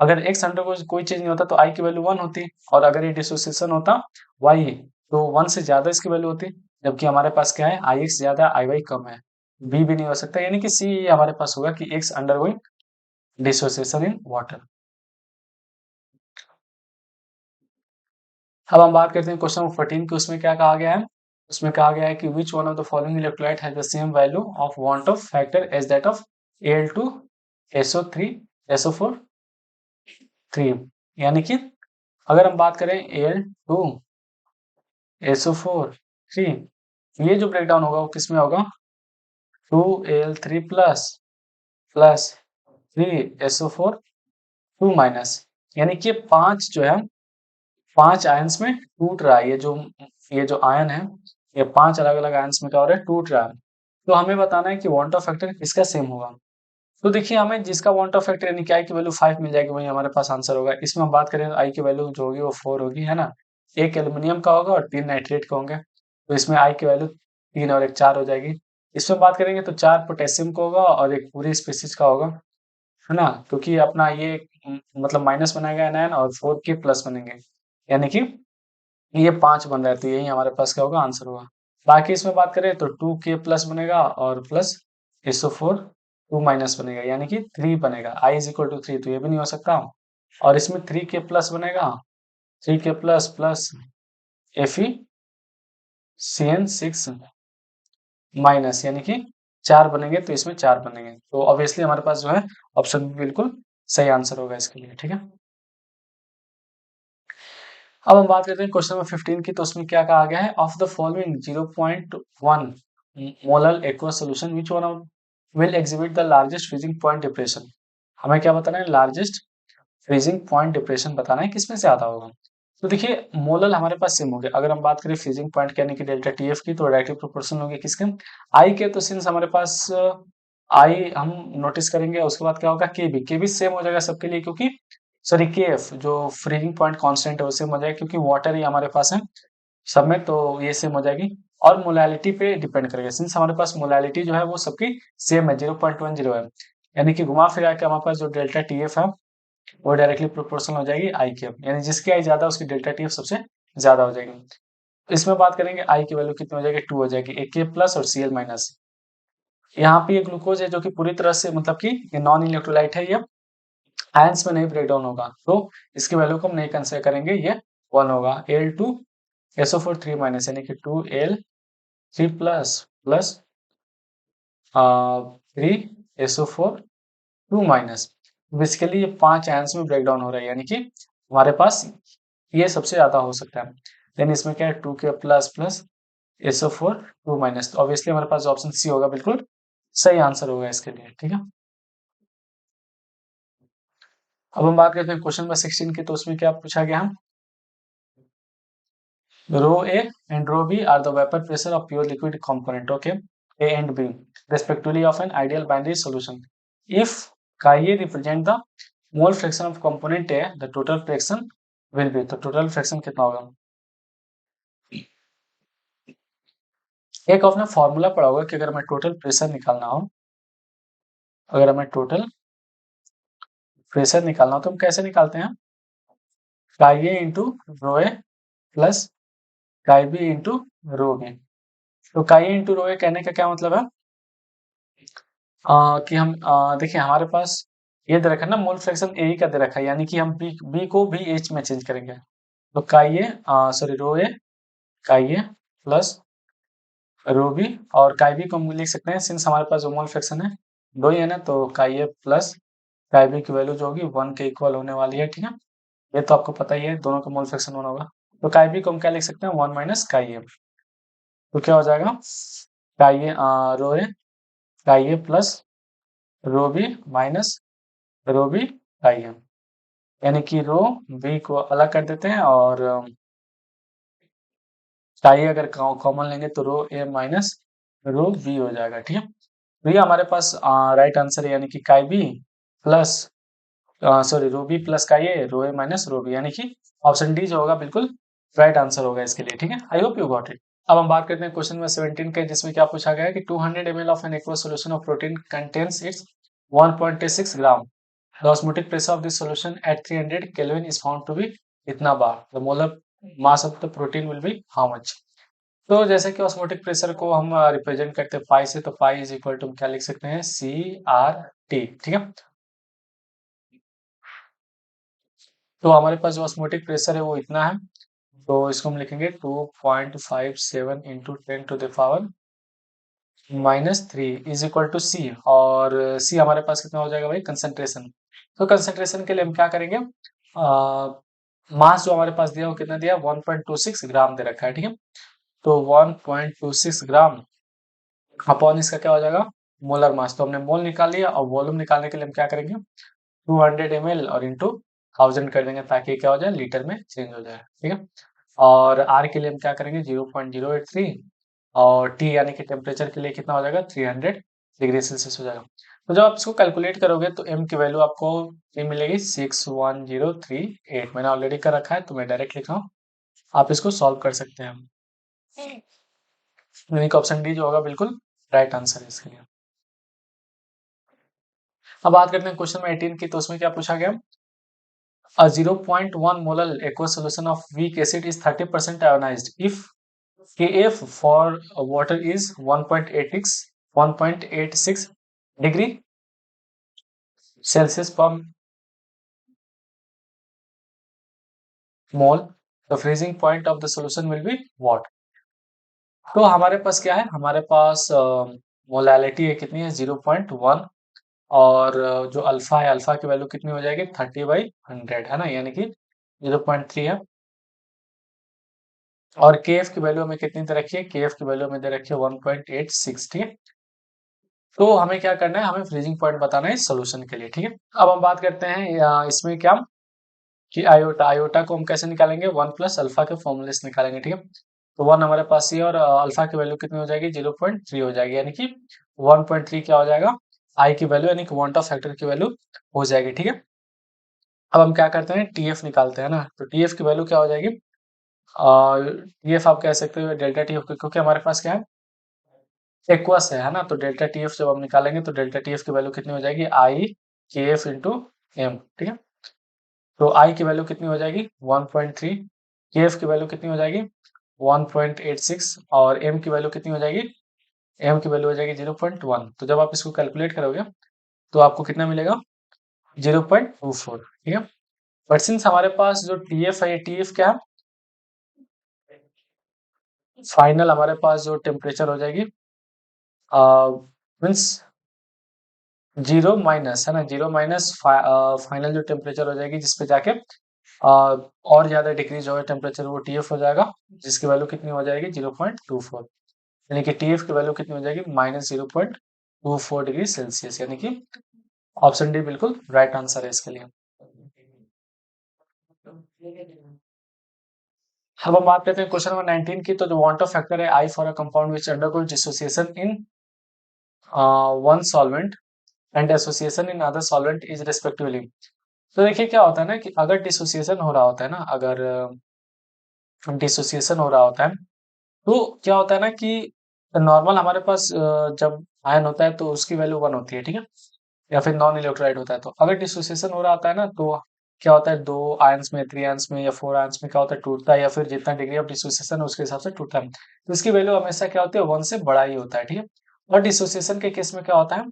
अगर एक्स अंडरगोज कोई चेंज नहीं होता तो आई की वैल्यू 1 होती और अगर ये डिसोसिएशन होता वाई तो 1 से ज्यादा इसकी वैल्यू होती, जबकि हमारे पास क्या है आई एक्स ज्यादा आई वाई कम है। बी भी नहीं हो सकता यानी कि सी हमारे पास होगा कि x undergoing dissociation in water. अब हम बात करते हैं क्वेश्चन नंबर 14 की। उसमें क्या कहा गया है, उसमें कहा गया है कि which one of the following electrolyte has the same value of van't of factor as that of Al2 SO3 SO4 3। यानी कि अगर हम बात करें Al2 SO4 3, ये जो ब्रेकडाउन होगा वो किसमें होगा 2Al3 plus plus 3SO4 2 minus, यानी कि 5 जो है 5 आयंस में टूट रहा है। ये जो आयन है ये 5 अलग अलग आयंस में क्या हो रहा है टूट रहा है। तो हमें बताना है कि वांट ऑफ फैक्टर किसका सेम होगा। तो देखिए हमें जिसका वांट ऑफ फैक्टर यानी कि आई की वैल्यू 5 मिल जाएगी वही हमारे पास आंसर होगा। इसमें हम बात करें आई की वैल्यू जो होगी वो 4 होगी है ना, एक एल्यूमिनियम का होगा और 3 नाइट्रेट का होंगे तो इसमें आई की वैल्यू 3 और एक 4 हो जाएगी। इसमें बात करेंगे तो 4 पोटेशियम का होगा और एक पूरी स्पीसीज का होगा है ना, क्योंकि अपना ये मतलब माइनस बनाएगा एनायन और 4 के प्लस बनेंगे यानी कि ये 5 बन रहा है तो यही हमारे पास क्या होगा आंसर होगा। बाकी इसमें बात करें तो 2k प्लस बनेगा और प्लस SO4 2 माइनस बनेगा यानी कि 3 बनेगा। I इज इक्वल टू 3 तो ये भी नहीं हो सकता और इसमें 3k प्लस बनेगा 3k plus plus FeCN6 minus यानी कि 4 बनेंगे तो इसमें 4 बनेंगे तो ऑब्वियसली हमारे पास जो है ऑप्शन बिल्कुल सही आंसर होगा इसके लिए। ठीक है, अब हम बात करते हैं क्वेश्चन नंबर 15 की। तो उसमें क्या कहा गया है of the following 0.1 molar aqueous solution which one will exhibit the largest freezing point depression. हमें क्या बताना है लार्जेस्ट फ्रीजिंग पॉइंट डिप्रेशन बताना है किसमें से आता होगा। तो देखिए मोलल हमारे पास सेम हो गया। अगर हम बात करें फ्रीजिंग पॉइंट यानी कि डेल्टा टीएफ की, तो डायरेक्टली प्रोपोर्शनल होगी किसके, आई के। तो सिंस हमारे पास आई हम नोटिस करेंगे, उसके बाद क्या होगा, के भी सेम हो जाएगा सबके लिए, क्योंकि सॉरी के एफ जो फ्रीजिंग पॉइंट कांस्टेंट है वो सेम हो जाएगा, क्योंकि वाटर ही हमारे पास है सब में, तो ये सेम हो जाएगी। और मोलैलिटी पे डिपेंड करेगा, सिंस हमारे पास मोलैलिटी जो है वो सबकी सेम है, 0.10 है, यानी कि घुमा फिरा के हमारे पास जो डेल्टा टीएफ है वो डायरेक्टली प्रोपोर्शनल हो जाएगी आई के, यानी जिसकी आई ज्यादा उसकी डेल्टा टीएफ सबसे ज्यादा हो जाएगी। तो इसमें बात करेंगे आई की वैल्यू कितनी हो जाएगी, 2 हो जाएगी, ए के प्लस और सी एल माइनस। यहाँ पे ये ग्लूकोज है जो कि पूरी तरह से मतलब कि ये नॉन इलेक्ट्रोलाइट है, ये आयंस में नहीं ब्रेक डाउन होगा, तो इसकी वैल्यू को हम नहीं कंसिडर करेंगे, ये 1 होगा। Al2SO4 3 माइनस, यानी कि 2Al3 plus plus 3SO4 2 minus. Basically ये 5 आयंस में ब्रेक डाउन हो रहा है, यानी कि हमारे पास ये सबसे ज्यादा हो सकता है। देन इसमें क्या है, 2K plus plus SO4 2 minus, तो ऑब्वियसली हमारे पास ऑप्शन सी होगा, बिल्कुल सही आंसर होगा इसके लिए, ठीक है। अब हम बात करते हैं क्वेश्चन नंबर 16 की, तो उसमें क्या पूछा गया, Rho A and rho B are the vapor pressure of pure liquid component, okay, A and B, respectively of an ideal binary solution. If Chi A represent the mole fraction of component A, the total fraction will be, तो total fraction कितना होगा, एक आपने formula पढ़ा होगा कि अगर हमें टोटल प्रेशर निकालना हो, अगर हमें टोटल प्रेशर निकालना हो तो हम कैसे निकालते हैं, Chi A into rho A plus Chi B into rho B. तो Chi A into rho A कहने का क्या मतलब है, कि हम देखिए हमारे पास ये दे रखा है ना, मोल फ्रैक्शन ए ही का दे रखा है, यानी कि हम बी को भी एच में चेंज करेंगे, तो काई ए sorry row A chi A plus rho B, और काई बी को हम लिख सकते हैं, सिंस हमारे पास जो मोल फ्रैक्शन है दो ही है ना, तो काई ए प्लस काई बी की वैल्यू जो होगी 1 के इक्वल होने वाली है, ठीक है। ये तो आपको पता ही है, दोनों का मोल फ्रैक्शन 1 होगा, तो काई बी को हम क्या लिख सकते हैं, 1 माइनस काई ए। तो क्या हो जाएगा, काई ए rho A chi A plus rho B minus rho B chi A, यानी कि रो बी को अलग कर देते हैं, और काई अगर कॉमन लेंगे तो रो ए माइनस रो बी हो जाएगा, ठीक है। तो ये हमारे पास राइट आंसर है, यानी कि काई बी प्लस सॉरी रो बी प्लस काई ए रो ए माइनस रो बी, यानी कि ऑप्शन डी जो होगा बिल्कुल राइट आंसर होगा इसके लिए, ठीक है। I hope you got it. अब हम बात करते हैं क्वेश्चन नंबर 17 के, जिसमें क्या पूछा गया है कि 200 ml of N aqua solution of protein contains it's 1.6 gram, the osmotic pressure of this solution at 300 Kelvin is found to be इतना बार, the molar mass of the protein will be how much। तो जैसे कि osmotic pressure को हम represent करते हैं पाई से, तो पाई इज इक्वल टू क्या लिख सकते हैं, CRT, ठीक है। तो हमारे पास जो ऑस्मोटिक प्रेशर है वो इतना है, तो इसको हम लिखेंगे 2.57 इंटू 10⁻³ इज इक्वल टू सी, और सी हमारे पास कितना हो जाएगा भाई, कंसंट्रेशन। तो कंसंट्रेशन के लिए हम क्या करेंगे, मास जो हमारे पास दिया वो कितना दिया, 1.26 ग्राम दे रखा है, ठीक है। तो 1.26 ग्राम अपॉन इसका क्या हो जाएगा, मोलर मास। तो हमने मोल निकाल लिया, और वॉल्यूम निकालने के लिए हम क्या करेंगे, 200 ml और इंटू 1000 कर देंगे, ताकि क्या हो जाए, लीटर में चेंज हो जाए, ठीक है। और आर के लिए हम क्या करेंगे, 0.083, और टी यानी कि टेम्परेचर के लिए कितना हो जाएगा, 300 डिग्री सेल्सियस हो जाएगा। तो जब आप इसको कैलकुलेट करोगे तो एम की वैल्यू आपको ये मिलेगी 61038, मैंने ऑलरेडी कर रखा है, तो मैं डायरेक्ट लिख रहा हूँ, आप इसको सॉल्व कर सकते हैं। यानी कि ऑप्शन डी जो होगा बिल्कुल राइट आंसर है इसके लिए। अब बात करते हैं क्वेश्चन नंबर 18 की, तो उसमें क्या पूछा गया, a 0.1 molar aqueous solution of weak acid is 30% ionized if Kf for water is 1.86 degree Celsius per mole, the freezing point of the solution will be what। तो हमारे पास क्या है, हमारे पास मोलैलिटी है कितनी है, 0.1, और जो अल्फा है, अल्फा की वैल्यू कितनी हो जाएगी, 30/100 है ना, यानी कि 0.3 है। और के एफ की वैल्यू हमें कितनी दे रखी है, के एफ की वैल्यू हमें दे रखी है 1.86, ठीक है। तो हमें क्या करना है, हमें फ्रीजिंग पॉइंट बताना है इस सोल्यूशन के लिए, ठीक है। अब हम बात करते हैं इसमें क्या, कि आयोटा, आयोटा को हम कैसे निकालेंगे, 1 प्लस अल्फा के फॉर्मूले से निकालेंगे, ठीक है। तो 1 हमारे पास ये, और अल्फा की वैल्यू कितनी हो जाएगी, 0.3 हो जाएगी, यानी कि 1.3 क्या हो जाएगा, आई की वैल्यू, यानी कि क्वांटा फैक्टर की वैल्यू हो जाएगी, ठीक है। अब हम क्या करते हैं, टीएफ निकालते हैं ना, तो टीएफ की वैल्यू क्या हो जाएगी, टीएफ आप कह सकते हो डेल्टा टीएफ, क्योंकि हमारे पास क्या है, एक्वस है ना, तो डेल्टा टीएफ जब हम निकालेंगे तो डेल्टा टीएफ की वैल्यू कितनी हो जाएगी, आई के एफ इंटू एम, ठीक है। तो आई की वैल्यू कितनी हो जाएगी, 1.3, के एफ की वैल्यू कितनी हो जाएगी, 1.86, और एम की वैल्यू कितनी हो जाएगी, एम की वैल्यू हो जाएगी 0.1। तो जब आप इसको कैलकुलेट करोगे तो आपको कितना मिलेगा, 0.24, ठीक है। बट सिंस हमारे पास जो टीएफ है, ये टीएफ क्या है, फाइनल हमारे पास जो टेम्परेचर हो जाएगी, मीन्स 0 माइनस है ना, 0 माइनस फाइनल जो टेम्परेचर हो जाएगी, जिसपे जाके और ज्यादा डिक्रीज होगा टेम्परेचर, वो टीएफ हो जाएगा, जिसकी वैल्यू कितनी हो जाएगी, 0.24, यानी कि टीएफ की वैल्यू कितनी हो जाएगी, -0.24 डिग्री सेल्सियस, यानी कि ऑप्शन डी बिल्कुल राइट आंसर है इसके लिए। अब हम बात करते हैं क्वेश्चन नंबर 19 की, तो जो वांट ऑफ फैक्टर है I for a compound which undergoes dissociation in one solvent and association in other solvent is respectively. तो देखिए क्या होता है ना, कि अगर डिसोसिएशन हो रहा होता है ना, अगर डिसोसिएशन हो रहा होता है, तो क्या होता है ना कि नॉर्मल हमारे पास जब आयन होता है तो उसकी वैल्यू 1 होती है, ठीक है, या फिर नॉन इलेक्ट्रोलाइट होता है। तो अगर डिसोसिएशन हो रहा होता है ना, तो क्या होता है, 2 आयंस में, 3 आयंस में या 4 आयंस में क्या होता है, टूटता है, या फिर जितना डिग्री ऑफ डिसोसिएशन है उसके हिसाब से टूटता है। तो इसकी वैल्यू हमेशा क्या होती है, 1 से बड़ा ही होता है, ठीक है। और डिसोसिएशन के केस में क्या होता है,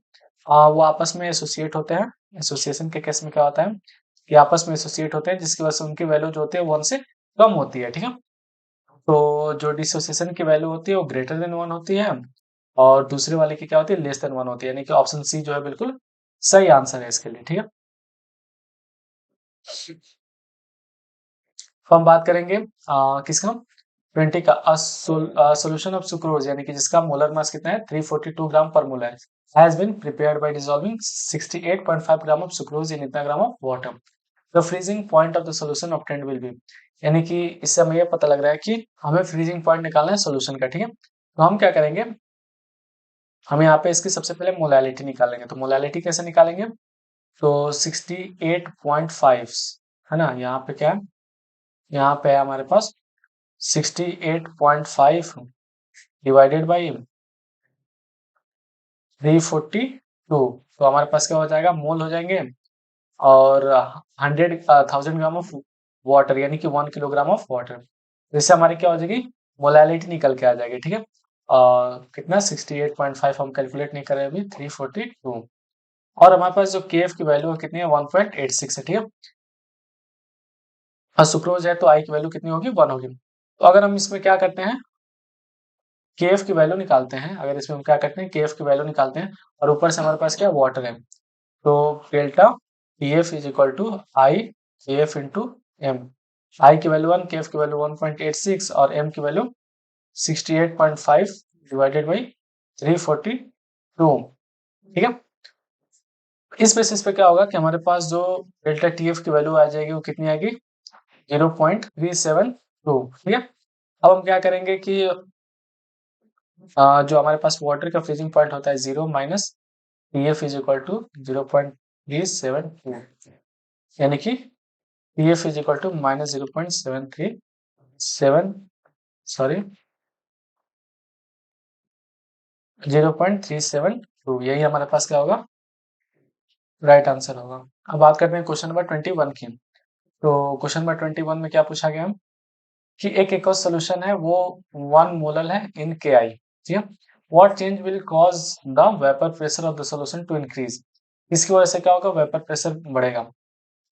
वो आपस में एसोसिएट होते हैं। एसोसिएशन के केस में क्या होता है, कि आपस में एसोसिएट होते हैं, जिसकी वजह से उनकी वैल्यू जो होती है 1 से कम होती है, ठीक है। तो जो डिसोसिएशन की वैल्यू होती है वो ग्रेटर देन 1 होती है, और दूसरे वाले की क्या होती है, लेस देन 1 होती है, यानी कि ऑप्शन सी जो है बिल्कुल सही आंसर है इसके लिए, ठीक है। तो हम बात करेंगे किसका, 20 का, सॉल्यूशन ऑफ सुक्रोज, यानी कि जिसका मोलर मास कितना है, 342 gram per molar, has been prepared by dissolving 68.5 gram of sucrose in इतना gram of water. The freezing point of the solution obtained will be, यानी कि इससे हमें यह पता लग रहा है कि हमें फ्रीजिंग पॉइंट निकालना है सॉल्यूशन का, ठीक है। तो हम क्या करेंगे, हम यहाँ पे इसकी सबसे पहले मोलैलिटी निकालेंगे। तो मोलैलिटी कैसे निकालेंगे, तो 68.5 है ना, यहाँ पे क्या है, यहाँ पे है हमारे पास 68.5 डिवाइडेड बाई 342, तो हमारे पास क्या हो जाएगा, मोल हो जाएंगे, और 100,000 ग्राम ऑफ वाटर, यानी कि 1 किलोग्राम ऑफ वाटर। इससे हमारी क्या हो जाएगी, मोलैलिटी निकल के आ जाएगी, ठीक है। कितना, 68.5 हम कैलकुलेट नहीं कर रहे अभी, 342, और हमारे पास जो केएफ की वैल्यू है कितनी है, 1.86 है, ठीक है। और सुक्रोज है तो आई की वैल्यू कितनी होगी, 1 होगी। तो अगर हम इसमें क्या करते हैं, केएफ की वैल्यू निकालते हैं, अगर इसमें हम क्या करते हैं, केएफ की वैल्यू निकालते हैं, और ऊपर से हमारे पास क्या वाटर है, तो delta PF is equal to I KF into M. I की वैल्यू 1, केएफ की वैल्यू 1.86, और एम की वैल्यू 68.5 डिवाइडेड बाई 342, ठीक है। इस बेसिस पे क्या होगा कि हमारे पास जो डेल्टा टीएफ की वैल्यू आ जाएगी वो कितनी आएगी, 0.372, ठीक है। अब हम क्या करेंगे कि जो हमारे पास वाटर का फ्रीजिंग पॉइंट होता है 0 minus TF is equal to 0.372, यानी कि TF is equal to minus 0.737, sorry 0.372, यही हमारे पास क्या होगा, राइट आंसर होगा। अब बात करते हैं क्वेश्चन नंबर 21 की। तो क्वेश्चन नंबर 21 में क्या पूछा गया कि एक एक्वस सोल्यूशन है वो 1 मोलर है इन के आई, ठीक है। What change will cause the vapour pressure of the solution to increase, इसकी वजह से क्या होगा, वेपर प्रेशर बढ़ेगा।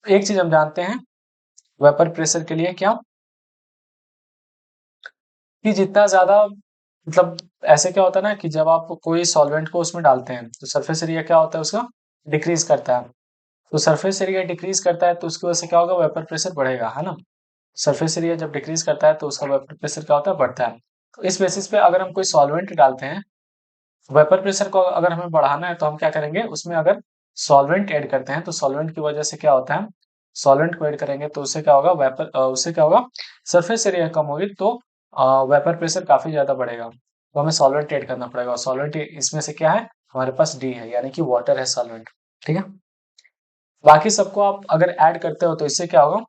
एक चीज हम जानते हैं वेपर प्रेशर के लिए क्या, कि जितना ज्यादा, मतलब ऐसे क्या होता है ना, कि जब आप कोई सॉल्वेंट को उसमें डालते हैं तो सरफेस एरिया क्या होता है उसका, डिक्रीज करता है। तो सरफेस एरिया डिक्रीज करता है तो उसकी वजह से क्या होगा, वेपर प्रेशर बढ़ेगा, है ना। सरफेस एरिया जब डिक्रीज करता है तो उसका वेपर प्रेशर क्या होता है, बढ़ता है। तो इस बेसिस पे अगर हम कोई सॉल्वेंट डालते हैं, वेपर प्रेशर को अगर हमें बढ़ाना है तो हम क्या करेंगे, उसमें अगर सॉल्वेंट ऐड करते हैं तो सॉल्वेंट की वजह से क्या होता है, सॉल्वेंट को ऐड करेंगे तो उससे क्या होगा, उससे क्या होगा, सरफेस एरिया कम होगी तो वेपर प्रेशर काफी ज्यादा बढ़ेगा, तो हमें सॉल्वेंट ऐड करना पड़ेगा। और सॉल्वेंट इसमें से क्या है, हमारे पास डी है, यानी कि वाटर है सॉल्वेंट। ठीक है, बाकी सबको आप अगर ऐड करते हो तो इससे क्या होगा,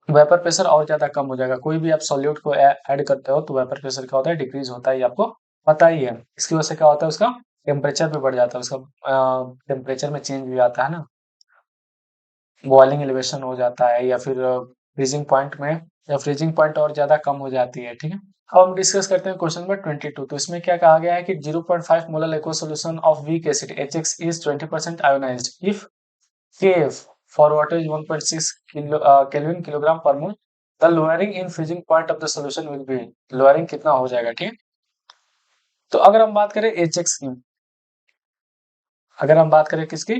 वेपर प्रेशर और ज्यादा कम हो जाएगा। कोई भी आप सॉल्यूट को ऐड करते हो तो वेपर प्रेशर क्या होता है, डिक्रीज होता है, ये आपको पता ही है। इसकी वजह से क्या होता है, उसका टेम्परेचर भी बढ़ जाता है, उसका टेम्परेचर में चेंज भी आता है ना, बॉइलिंग एलिवेशन हो जाता है, या फिर फ्रीजिंग पॉइंट में, या फ्रीजिंग पॉइंट और ज्यादा कम हो जाती है। ठीक है, अब हम डिस्कस करते हैं क्वेश्चन नंबर 22। तो इसमें क्या कहा गया है कि 0.5 molar aqua solution of weak acid HX is 20% ionised if KF for water is 1.6 Kelvin kilogram per mole. The lowering in freezing point of the solution will be, lowering कितना हो जाएगा। ठीक, तो अगर हम बात करें HX की, अगर हम बात करें किसकी,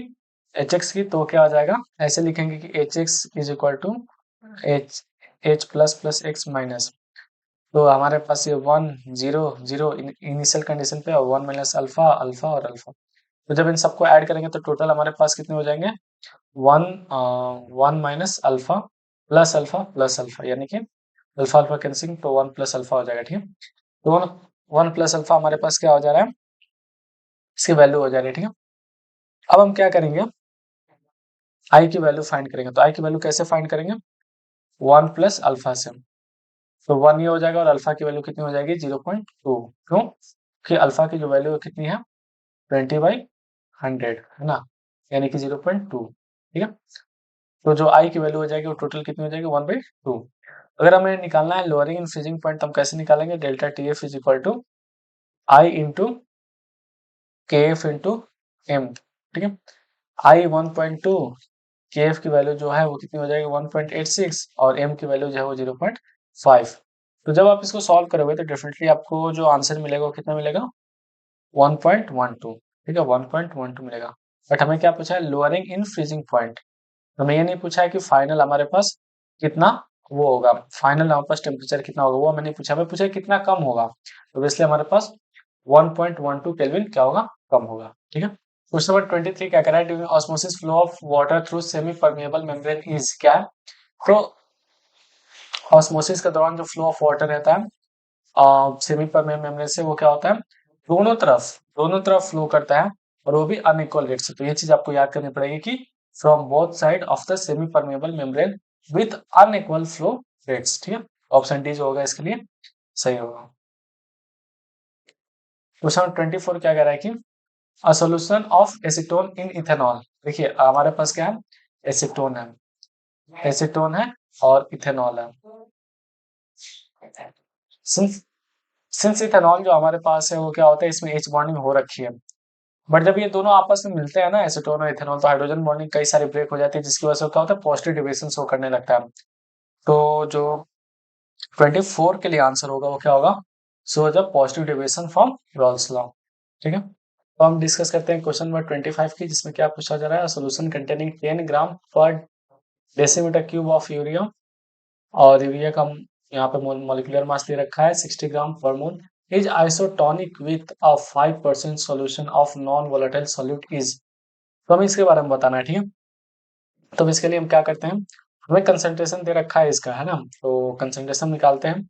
HX की, तो क्या आ जाएगा, ऐसे लिखेंगे कि HX is equal to H H plus plus X minus, तो हमारे पास ये 1 0 0 इनिशियल कंडीशन पे, और 1 माइनस अल्फा अल्फा और अल्फा, तो जब इन सबको ऐड करेंगे तो टोटल हमारे पास कितने हो जाएंगे, 1 माइनस अल्फा प्लस अल्फा, यानी कि अल्फा अल्फा कैंसिंग, तो 1 प्लस अल्फा हो जाएगा। ठीक है, तो 1 प्लस अल्फा हमारे पास क्या हो जा रहा है, इसकी वैल्यू हो जा रही है। ठीक है, अब हम क्या करेंगे, आई की वैल्यू फाइंड करेंगे। तो आई की वैल्यू कैसे फाइंड करेंगे, 1 प्लस अल्फा से, तो 1 ये हो जाएगा, और अल्फा की वैल्यू कितनी हो जाएगी, 0.2। क्यों कि अल्फा की जो वैल्यू कितनी है, 20/100 है ना, यानी कि 0.2। ठीक है, तो जो आई की वैल्यू हो जाएगी वो टोटल कितनी हो जाएगी, 1/2। अगर हमें निकालना है लोअरिंग इन फ्रीजिंग पॉइंट, तो हम कैसे निकालेंगे, delta T F is equal to I into K F into M. ठीक है, आई 1.2, के एफ की वैल्यू जो है वो कितनी हो जाएगी, 1.86, और एम की वैल्यू जो है वो 0.5। तो जब आप इसको सॉल्व करोगे तो डेफिनेटली आपको जो आंसर मिलेगा वो कितना मिलेगा, 1.12। ठीक है, 1.12 मिलेगा। बट हमें क्या पूछा है, लोअरिंग इन फ्रीजिंग पॉइंट, हमें ये नहीं पूछा है कि फाइनल हमारे पास कितना वो होगा, फाइनल हमारे पास टेम्परेचर कितना होगा, वो हमें नहीं पूछा, हमें पूछा है कितना कम होगा, तो इसलिए हमारे पास 1.12 केल्विन क्या होगा, कम होगा। ठीक है, क्वेश्चन नंबर 23 क्या कह रहा है, during osmosis flow of water through semi permeable membrane is, क्या है, तो ऑस्मोसिस के दौरान जो फ्लो ऑफ वाटर रहता है सेमी परमेबल मेम्ब्रेन से, वो क्या होता है, दोनों तरफ फ्लो करता है, और वो भी अनइक्वल रेट से। तो ये चीज आपको याद करनी पड़ेगी कि from both side of the semi permeable membrane with unequal flow rates. ठीक है, ऑप्शन डी जो होगा इसके लिए सही होगा। क्वेश्चन 24 क्या कह रहा है कि a solution of acetone in ethanol, देखिए हमारे पास क्या है, एसीटोन है, एसीटोन है और इथेनॉल है। सिंस सिंस इथेनॉल जो हमारे पास है वो क्या होता है, इसमें एच बॉन्डिंग हो रखी है, बट जब ये दोनों आपस में मिलते हैं ना, एसीटोन और इथेनॉल, तो हाइड्रोजन बॉन्डिंग कई सारी ब्रेक हो जाती है, जिसकी वजह से क्या होता है, पॉजिटिव डिविएशन शो करने लगता है। तो जो 24 के लिए आंसर होगा वो क्या होगा, so the positive deviation from Rawls law. ठीक है, तो हम डिस्कस करते हैं क्वेश्चन नंबर 25 की, जिसमें क्या पूछा जा रहा है, सोल्यूशन कंटेनिंग 10 ग्राम पर डेसीमीटर क्यूब ऑफ यूरिया, और यूरिया का यहाँ पे मॉलिक्यूलर मास दे रखा है 60 gram per mole, is isotonic with a 5% solution of non volatile solute is, तो हमें इसके बारे में बताना है। ठीक है, तो इसके लिए हम क्या करते हैं, हमें कंसंट्रेशन दे रखा है इसका, है ना, तो कंसंट्रेशन निकालते हैं।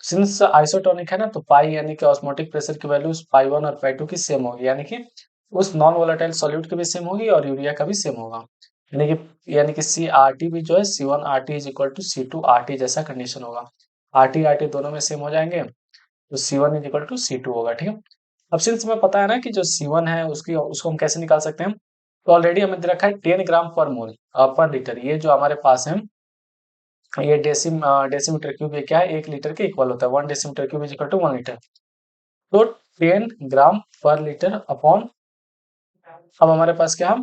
सिंस आइसोटोनिक है ना, तो पाई यानी कि ऑस्मोटिक प्रेशर की वैल्यू पाई 1 और पाई 2 की सेम होगी, यानी कि उस नॉन वोलेटाइल सॉल्यूट की भी सेम होगी और यूरिया का भी सेम होगा, यानी कि सी आर टी भी जो है C1 RT is equal to C2 RT जैसा कंडीशन होगा। RT दोनों में सेम हो जाएंगे, तो C1 is equal to C2 होगा। ठीक है, अब सिंस हमें पता है ना कि जो C1 है उसकी उसको हम कैसे निकाल सकते हैं, तो ऑलरेडी हमें दे रखा है 10 ग्राम पर मोल पर लीटर, ये जो हमारे पास है, ये डेसीमीटर क्यूब, ये क्या है, 1 लीटर के इक्वल होता है, 1 decimetre cube is equal to 1 litre, तो 10 ग्राम पर लीटर अपॉन, अब हमारे पास क्या है,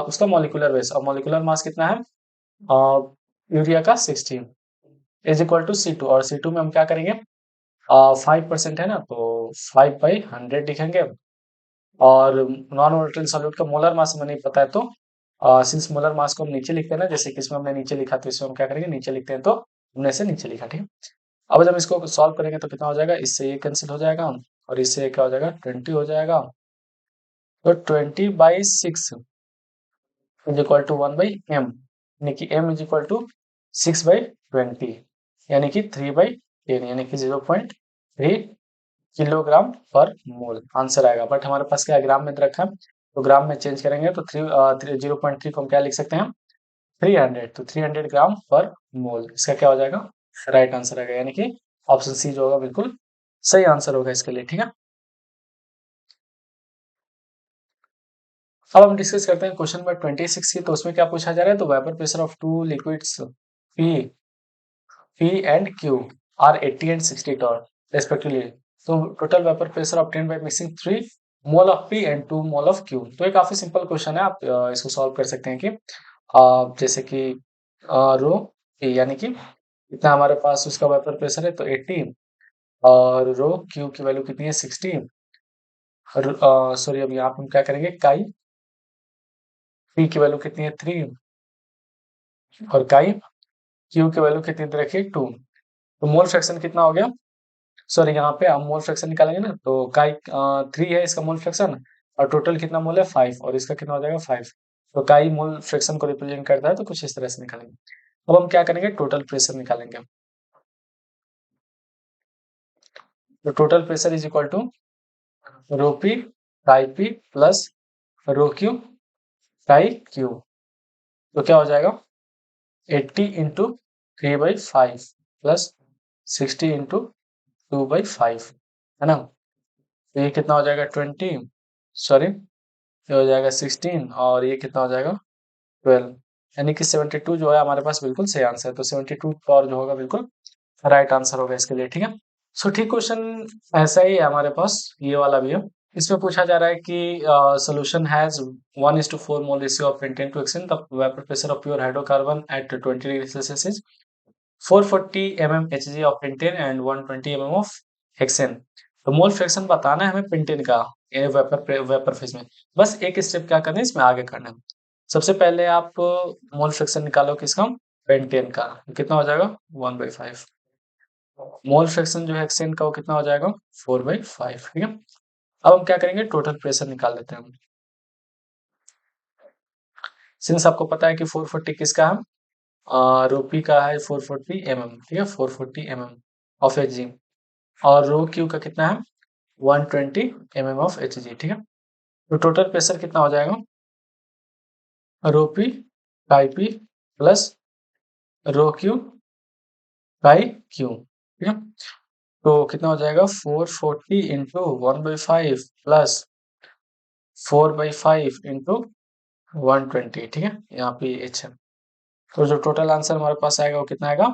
उसका मॉलिक्यूलर वेट, अब मॉलिक्यूलर मास कितना है, यूरिया का 16 इज इक्वल टू C2, और C2 में हम क्या करेंगे, 5% है ना, तो 5/100 लिखेंगे, और नॉन वोलेटाइल सॉल्यूट का मोलर मास हमें नहीं पता है, तो सिंस मोलर मास को हम नीचे लिखते हैं ना, जैसे कि इसमें हमने नीचे लिखा, तो इसमें हम क्या करेंगे, नीचे लिखते हैं, तो हमने इसे नीचे लिखा। ठीक है, अब जब इसको सॉल्व करेंगे तो कितना हो जाएगा, इससे ये कैंसिल हो जाएगा, और इससे क्या हो जाएगा, 20 हो जाएगा, तो 20/6 इज इक्वल टू 1/m, यानी कि m इज इक्वल टू 6/20 यानी कि 3/10 यानी कि 0.3 किलोग्राम पर मोल आंसर आएगा। बट हमारे पास क्या ग्राम में रखा है, तो ग्राम में चेंज करेंगे तो 0.3 को हम क्या लिख सकते हैं 300, तो 300 ग्राम पर मोल इसका क्या हो जाएगा राइट आंसर आएगा, यानी कि ऑप्शन सी जो होगा बिल्कुल सही आंसर होगा इसके लिए। ठीक है, अब हम डिस्कस करते हैं क्वेश्चन नंबर 26 की। तो उसमें क्या पूछा जा रहा है, तो vapour pressure of two liquids P P and Q are 80 and 60 torr respectively. So total vapor pressure obtained by mixing 3 mole of P and 2 mole of Q. तो ये काफी सिंपल क्वेश्चन है, आप इसको सॉल्व कर सकते हैं कि जैसे कि रो P यानी कि इतना हमारे पास उसका वेपर प्रेशर है तो 80 और रो Q की वैल्यू कितनी है 60 और सॉरी अब यहाँ पे हम क्या करेंगे काई P की वैल्यू कितनी है 3 और काई Q की वैल्यू कितनी दे रखी है 2। तो मोल फ्रैक्शन कितना हो गया, सॉरी यहाँ पे हम मोल फ्रैक्शन निकालेंगे ना, तो काई 3 है इसका मोल फ्रैक्शन और टोटल कितना मोल है 5 और इसका कितना हो जाएगा 5। तो काई मोल फ्रैक्शन को रिप्रेजेंट करता है, तो कुछ इस तरह से निकालेंगे। अब हम क्या करेंगे टोटल प्रेशर निकालेंगे। तो total pressure is equal to rho P chi P plus rho Q chi Q. तो क्या हो जाएगा 80 इंटू 3/5 प्लस 60 इंटू 2/5 है ना। तो ये कितना हो जाएगा 20, सॉरी ये हो जाएगा 16 और ये कितना हो जाएगा 12, यानी कि 72 जो है हमारे पास बिल्कुल सही आंसर है। तो 72 पर जो होगा बिल्कुल राइट आंसर होगा इसके लिए। ठीक है, सो ठीक क्वेश्चन ऐसा ही है हमारे पास, ये वाला भी है। इसमें पूछा जा रहा है कि solution has 1:4 mole ratio of pentane to hexane, the vapour pressure of pure hydrocarbon at 20 degree Celsius is 440 mm Hg of pentane and 120 mm of hexane. तो मोल फ्रैक्शन बताना है हमें पेंटेन का ये वेपर फेज में। बस एक step क्या करना है इसमें आगे करना है। सबसे पहले आप मोल फ्रैक्शन निकालो किसका पेंटेन का, कितना हो जाएगा 1/5। मोल फ्रैक्शन जो है हेक्सेन का वो कितना हो जाएगा 4/5। ठीक है, अब हम क्या करेंगे टोटल प्रेशर निकाल लेते हैं। सिंस आपको पता है कि 440 किसका है रोपी का है 440 mm, ठीक है 440 mm ऑफ एच और रो क्यू का कितना है 120 mm ऑफ एच ठीक है। तो टोटल प्रेशर कितना हो जाएगा rho P pi P plus rho Q pi Q. ठीक है, तो कितना हो जाएगा 440 इंटू 1/5 प्लस 4/5 इंटू 120। ठीक है, यहाँ पे एच है। तो जो टोटल आंसर हमारे पास आएगा वो कितना आएगा,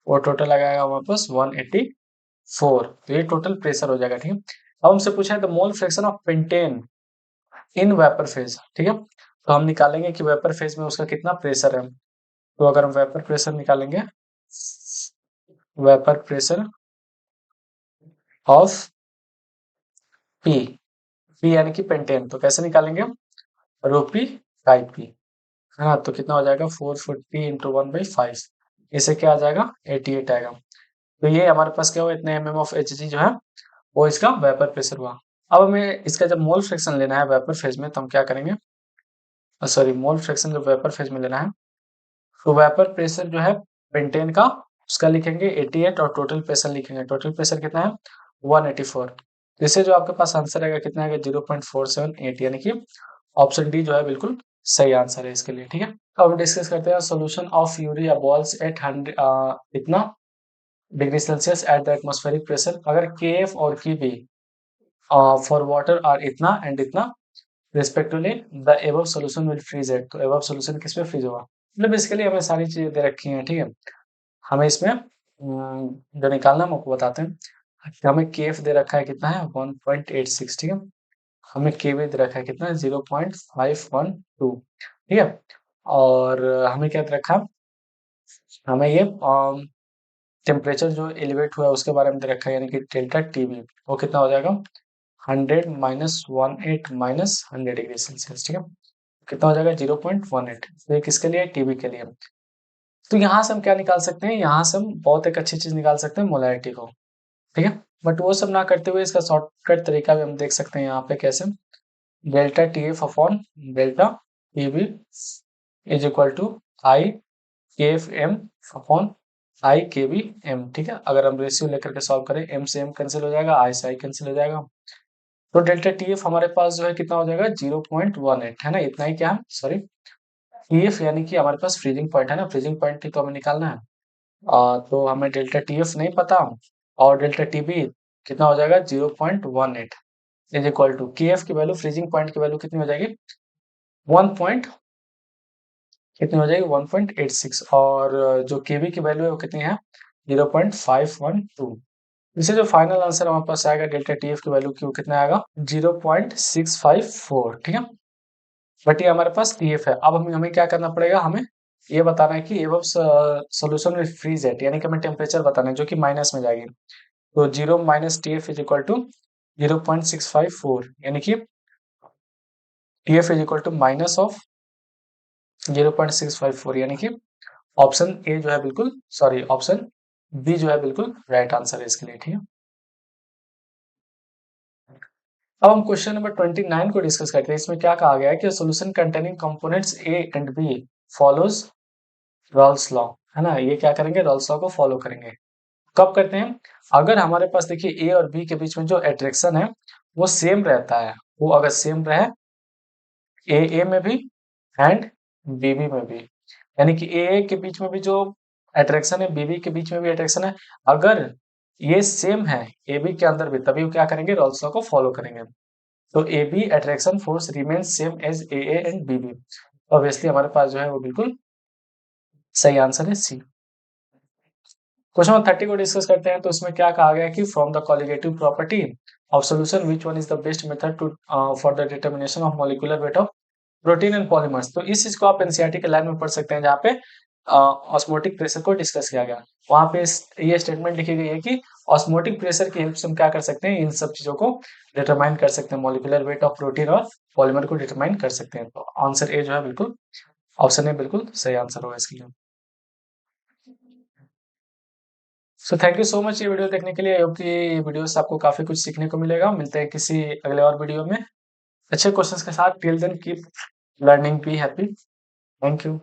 वो टोटल आएगा हमारे पास 184। तो ये टोटल प्रेशर हो जाएगा। ठीक है, अब हमसे पूछा है the mole fraction of pentane in vapour phase. ठीक है, तो हम निकालेंगे कि वेपर फेज में उसका कितना प्रेशर है। तो अगर हम वेपर प्रेशर निकालेंगे vapour pressure of P P यानी कि पेंटेन, तो कैसे निकालेंगे रो पी बाई पी है ना। तो कितना हो जाएगा 440 इंटू 1/5, इसे क्या आ जाएगा 88 आएगा। तो ये हमारे पास क्या हुआ इतने mm ऑफ एच जो है वो इसका वेपर प्रेशर हुआ। अब हमें इसका जब मोल फ्रैक्शन लेना है वेपर फेज में तो हम क्या करेंगे, सॉरी मोल फ्रैक्शन जब वेपर फेज में लेना है तो वेपर प्रेशर जो है पेंटेन का उसका लिखेंगे 88 और टोटल प्रेशर लिखेंगे। टोटल प्रेशर कितना है 184। तो इससे जो आपके पास आंसर आएगा कितना आएगा 0.478, यानी कि ऑप्शन डी जो है बिल्कुल सही आंसर है इसके लिए। ठीक है, अब हम डिस्कस करते हैं solution of urea balls at 100 इतना degree Celsius at the atmospheric pressure. अगर के एफ और K B for water are इतना एंड इतना respectively the above solution will freeze at. तो एबव सॉल्यूशन किस पे फ्रीज होगा, मतलब बेसिकली हमें सारी चीजें दे रखी हैं। ठीक है, हमें इसमें जो निकालना हम आपको बताते हैं कि हमें केएफ दे रखा है कितना है 1.86। ठीक है, हमें केवी दे रखा है कितना है 0.512। ठीक है, और हमें क्या दे रखा है हमें ये टेम्परेचर जो एलिवेट हुआ है उसके बारे में दे रखा है, यानी कि डेल्टा टीवी वो कितना हो जाएगा 100 माइनस 18 माइनस 100 डिग्री सेल्सियस। ठीक है, कितना हो जाएगा 0.18। तो ये किसके लिए टीवी के लिए। तो यहाँ से हम क्या निकाल सकते हैं, यहाँ से हम बहुत एक अच्छी चीज निकाल सकते हैं मोलैरिटी को। ठीक है, बट वो सब ना करते हुए इसका शॉर्टकट तरीका भी हम देख सकते हैं यहाँ पे कैसे, delta T F upon delta T B is equal to I K F M upon I के बी एम। ठीक है, अगर हम रेशियो लेकर के सॉल्व करें, एम से एम कैंसिल हो जाएगा, आई से आई कैंसिल हो जाएगा, तो डेल्टा टी एफ हमारे पास जो है कितना हो जाएगा 0.18 है ना, इतना ही क्या है सॉरी टी एफ यानी कि हमारे पास फ्रीजिंग पॉइंट है ना, फ्रीजिंग पॉइंट ही तो हमें निकालना है। तो हमें डेल्टा टी एफ नहीं पता और डेल्टा टी बी कितना हो जाएगा 0.18 इज इक्वल टू के एफ की वैल्यू, फ्रीजिंग पॉइंट की वैल्यू कितनी हो जाएगी 1 पॉइंट कितनी हो जाएगी 1.86 और जो केवी की वैल्यू है वो कितनी है 0.512। इसे जो फाइनल आंसर हमारे पास आएगा डेल्टा टी एफ की वैल्यू की वो कितना आएगा 0.654। ठीक है, बट ये हमारे पास टी एफ है। अब हमें क्या करना पड़ेगा, हमें ये बताना है कि एवं सोल्यूशन में फ्रीज है, यानी कि हमें टेम्परेचर बताना है जो कि माइनस में जाएगी। तो 0 minus T F is equal to 0.654 यानी कि T F is equal to minus of 0.654 यानी कि ऑप्शन ए जो है बिल्कुल सॉरी ऑप्शन बी जो है बिल्कुल राइट आंसर है इसके लिए। ठीक है, अब हम क्वेश्चन नंबर 29 को डिस्कस करते हैं। इसमें क्या कहा गया है कि solution containing components A and B follows Raoult's law, है ना, ये क्या करेंगे रॉल्स लॉ को फॉलो करेंगे। कब करते हैं, अगर हमारे पास देखिए ए और बी के बीच में जो अट्रैक्शन है वो सेम रहता है, वो अगर सेम रहे ए में भी एंड बीबी में भी, यानी कि ए के बीच में भी जो अट्रैक्शन है बीबी के बीच में भी अट्रैक्शन है, अगर ये सेम है ए बी के अंदर भी, तभी वो क्या करेंगे रॉल्स लॉ को फॉलो करेंगे। तो A B attraction force remains same as A and B B, obviously हमारे पास जो है वो बिल्कुल सही आंसर है सी। क्वेश्चन नंबर 30 को डिस्कस करते हैं। तो इसमें क्या कहा गया है कि from the colligative property of solution which one is the best method to for the determination of molecular weight of protein and polymers. तो इस चीज को आप एनसीईआरटी के लाइन में पढ़ सकते हैं जहाँ पे ऑस्मोटिक प्रेशर को डिस्कस किया गया। वहां पे ये स्टेटमेंट लिखी गई है कि ऑस्मोटिक प्रेशर की हेल्प से हम क्या कर सकते हैं, इन सब चीजों को डिटरमाइन कर सकते हैं, मॉलिक्यूलर वेट ऑफ प्रोटीन और पॉलीमर को डिटरमाइन कर सकते हैं। तो आंसर ए जो है बिल्कुल ऑप्शन ए बिल्कुल सही आंसर होगा इसके लिए। So thank you so much ये वीडियो देखने के लिए। आई होप कि ये वीडियो से आपको काफी कुछ सीखने को मिलेगा। मिलते हैं किसी अगले और वीडियो में अच्छे क्वेश्चंस के साथ। Till then keep learning, be happy. Thank you.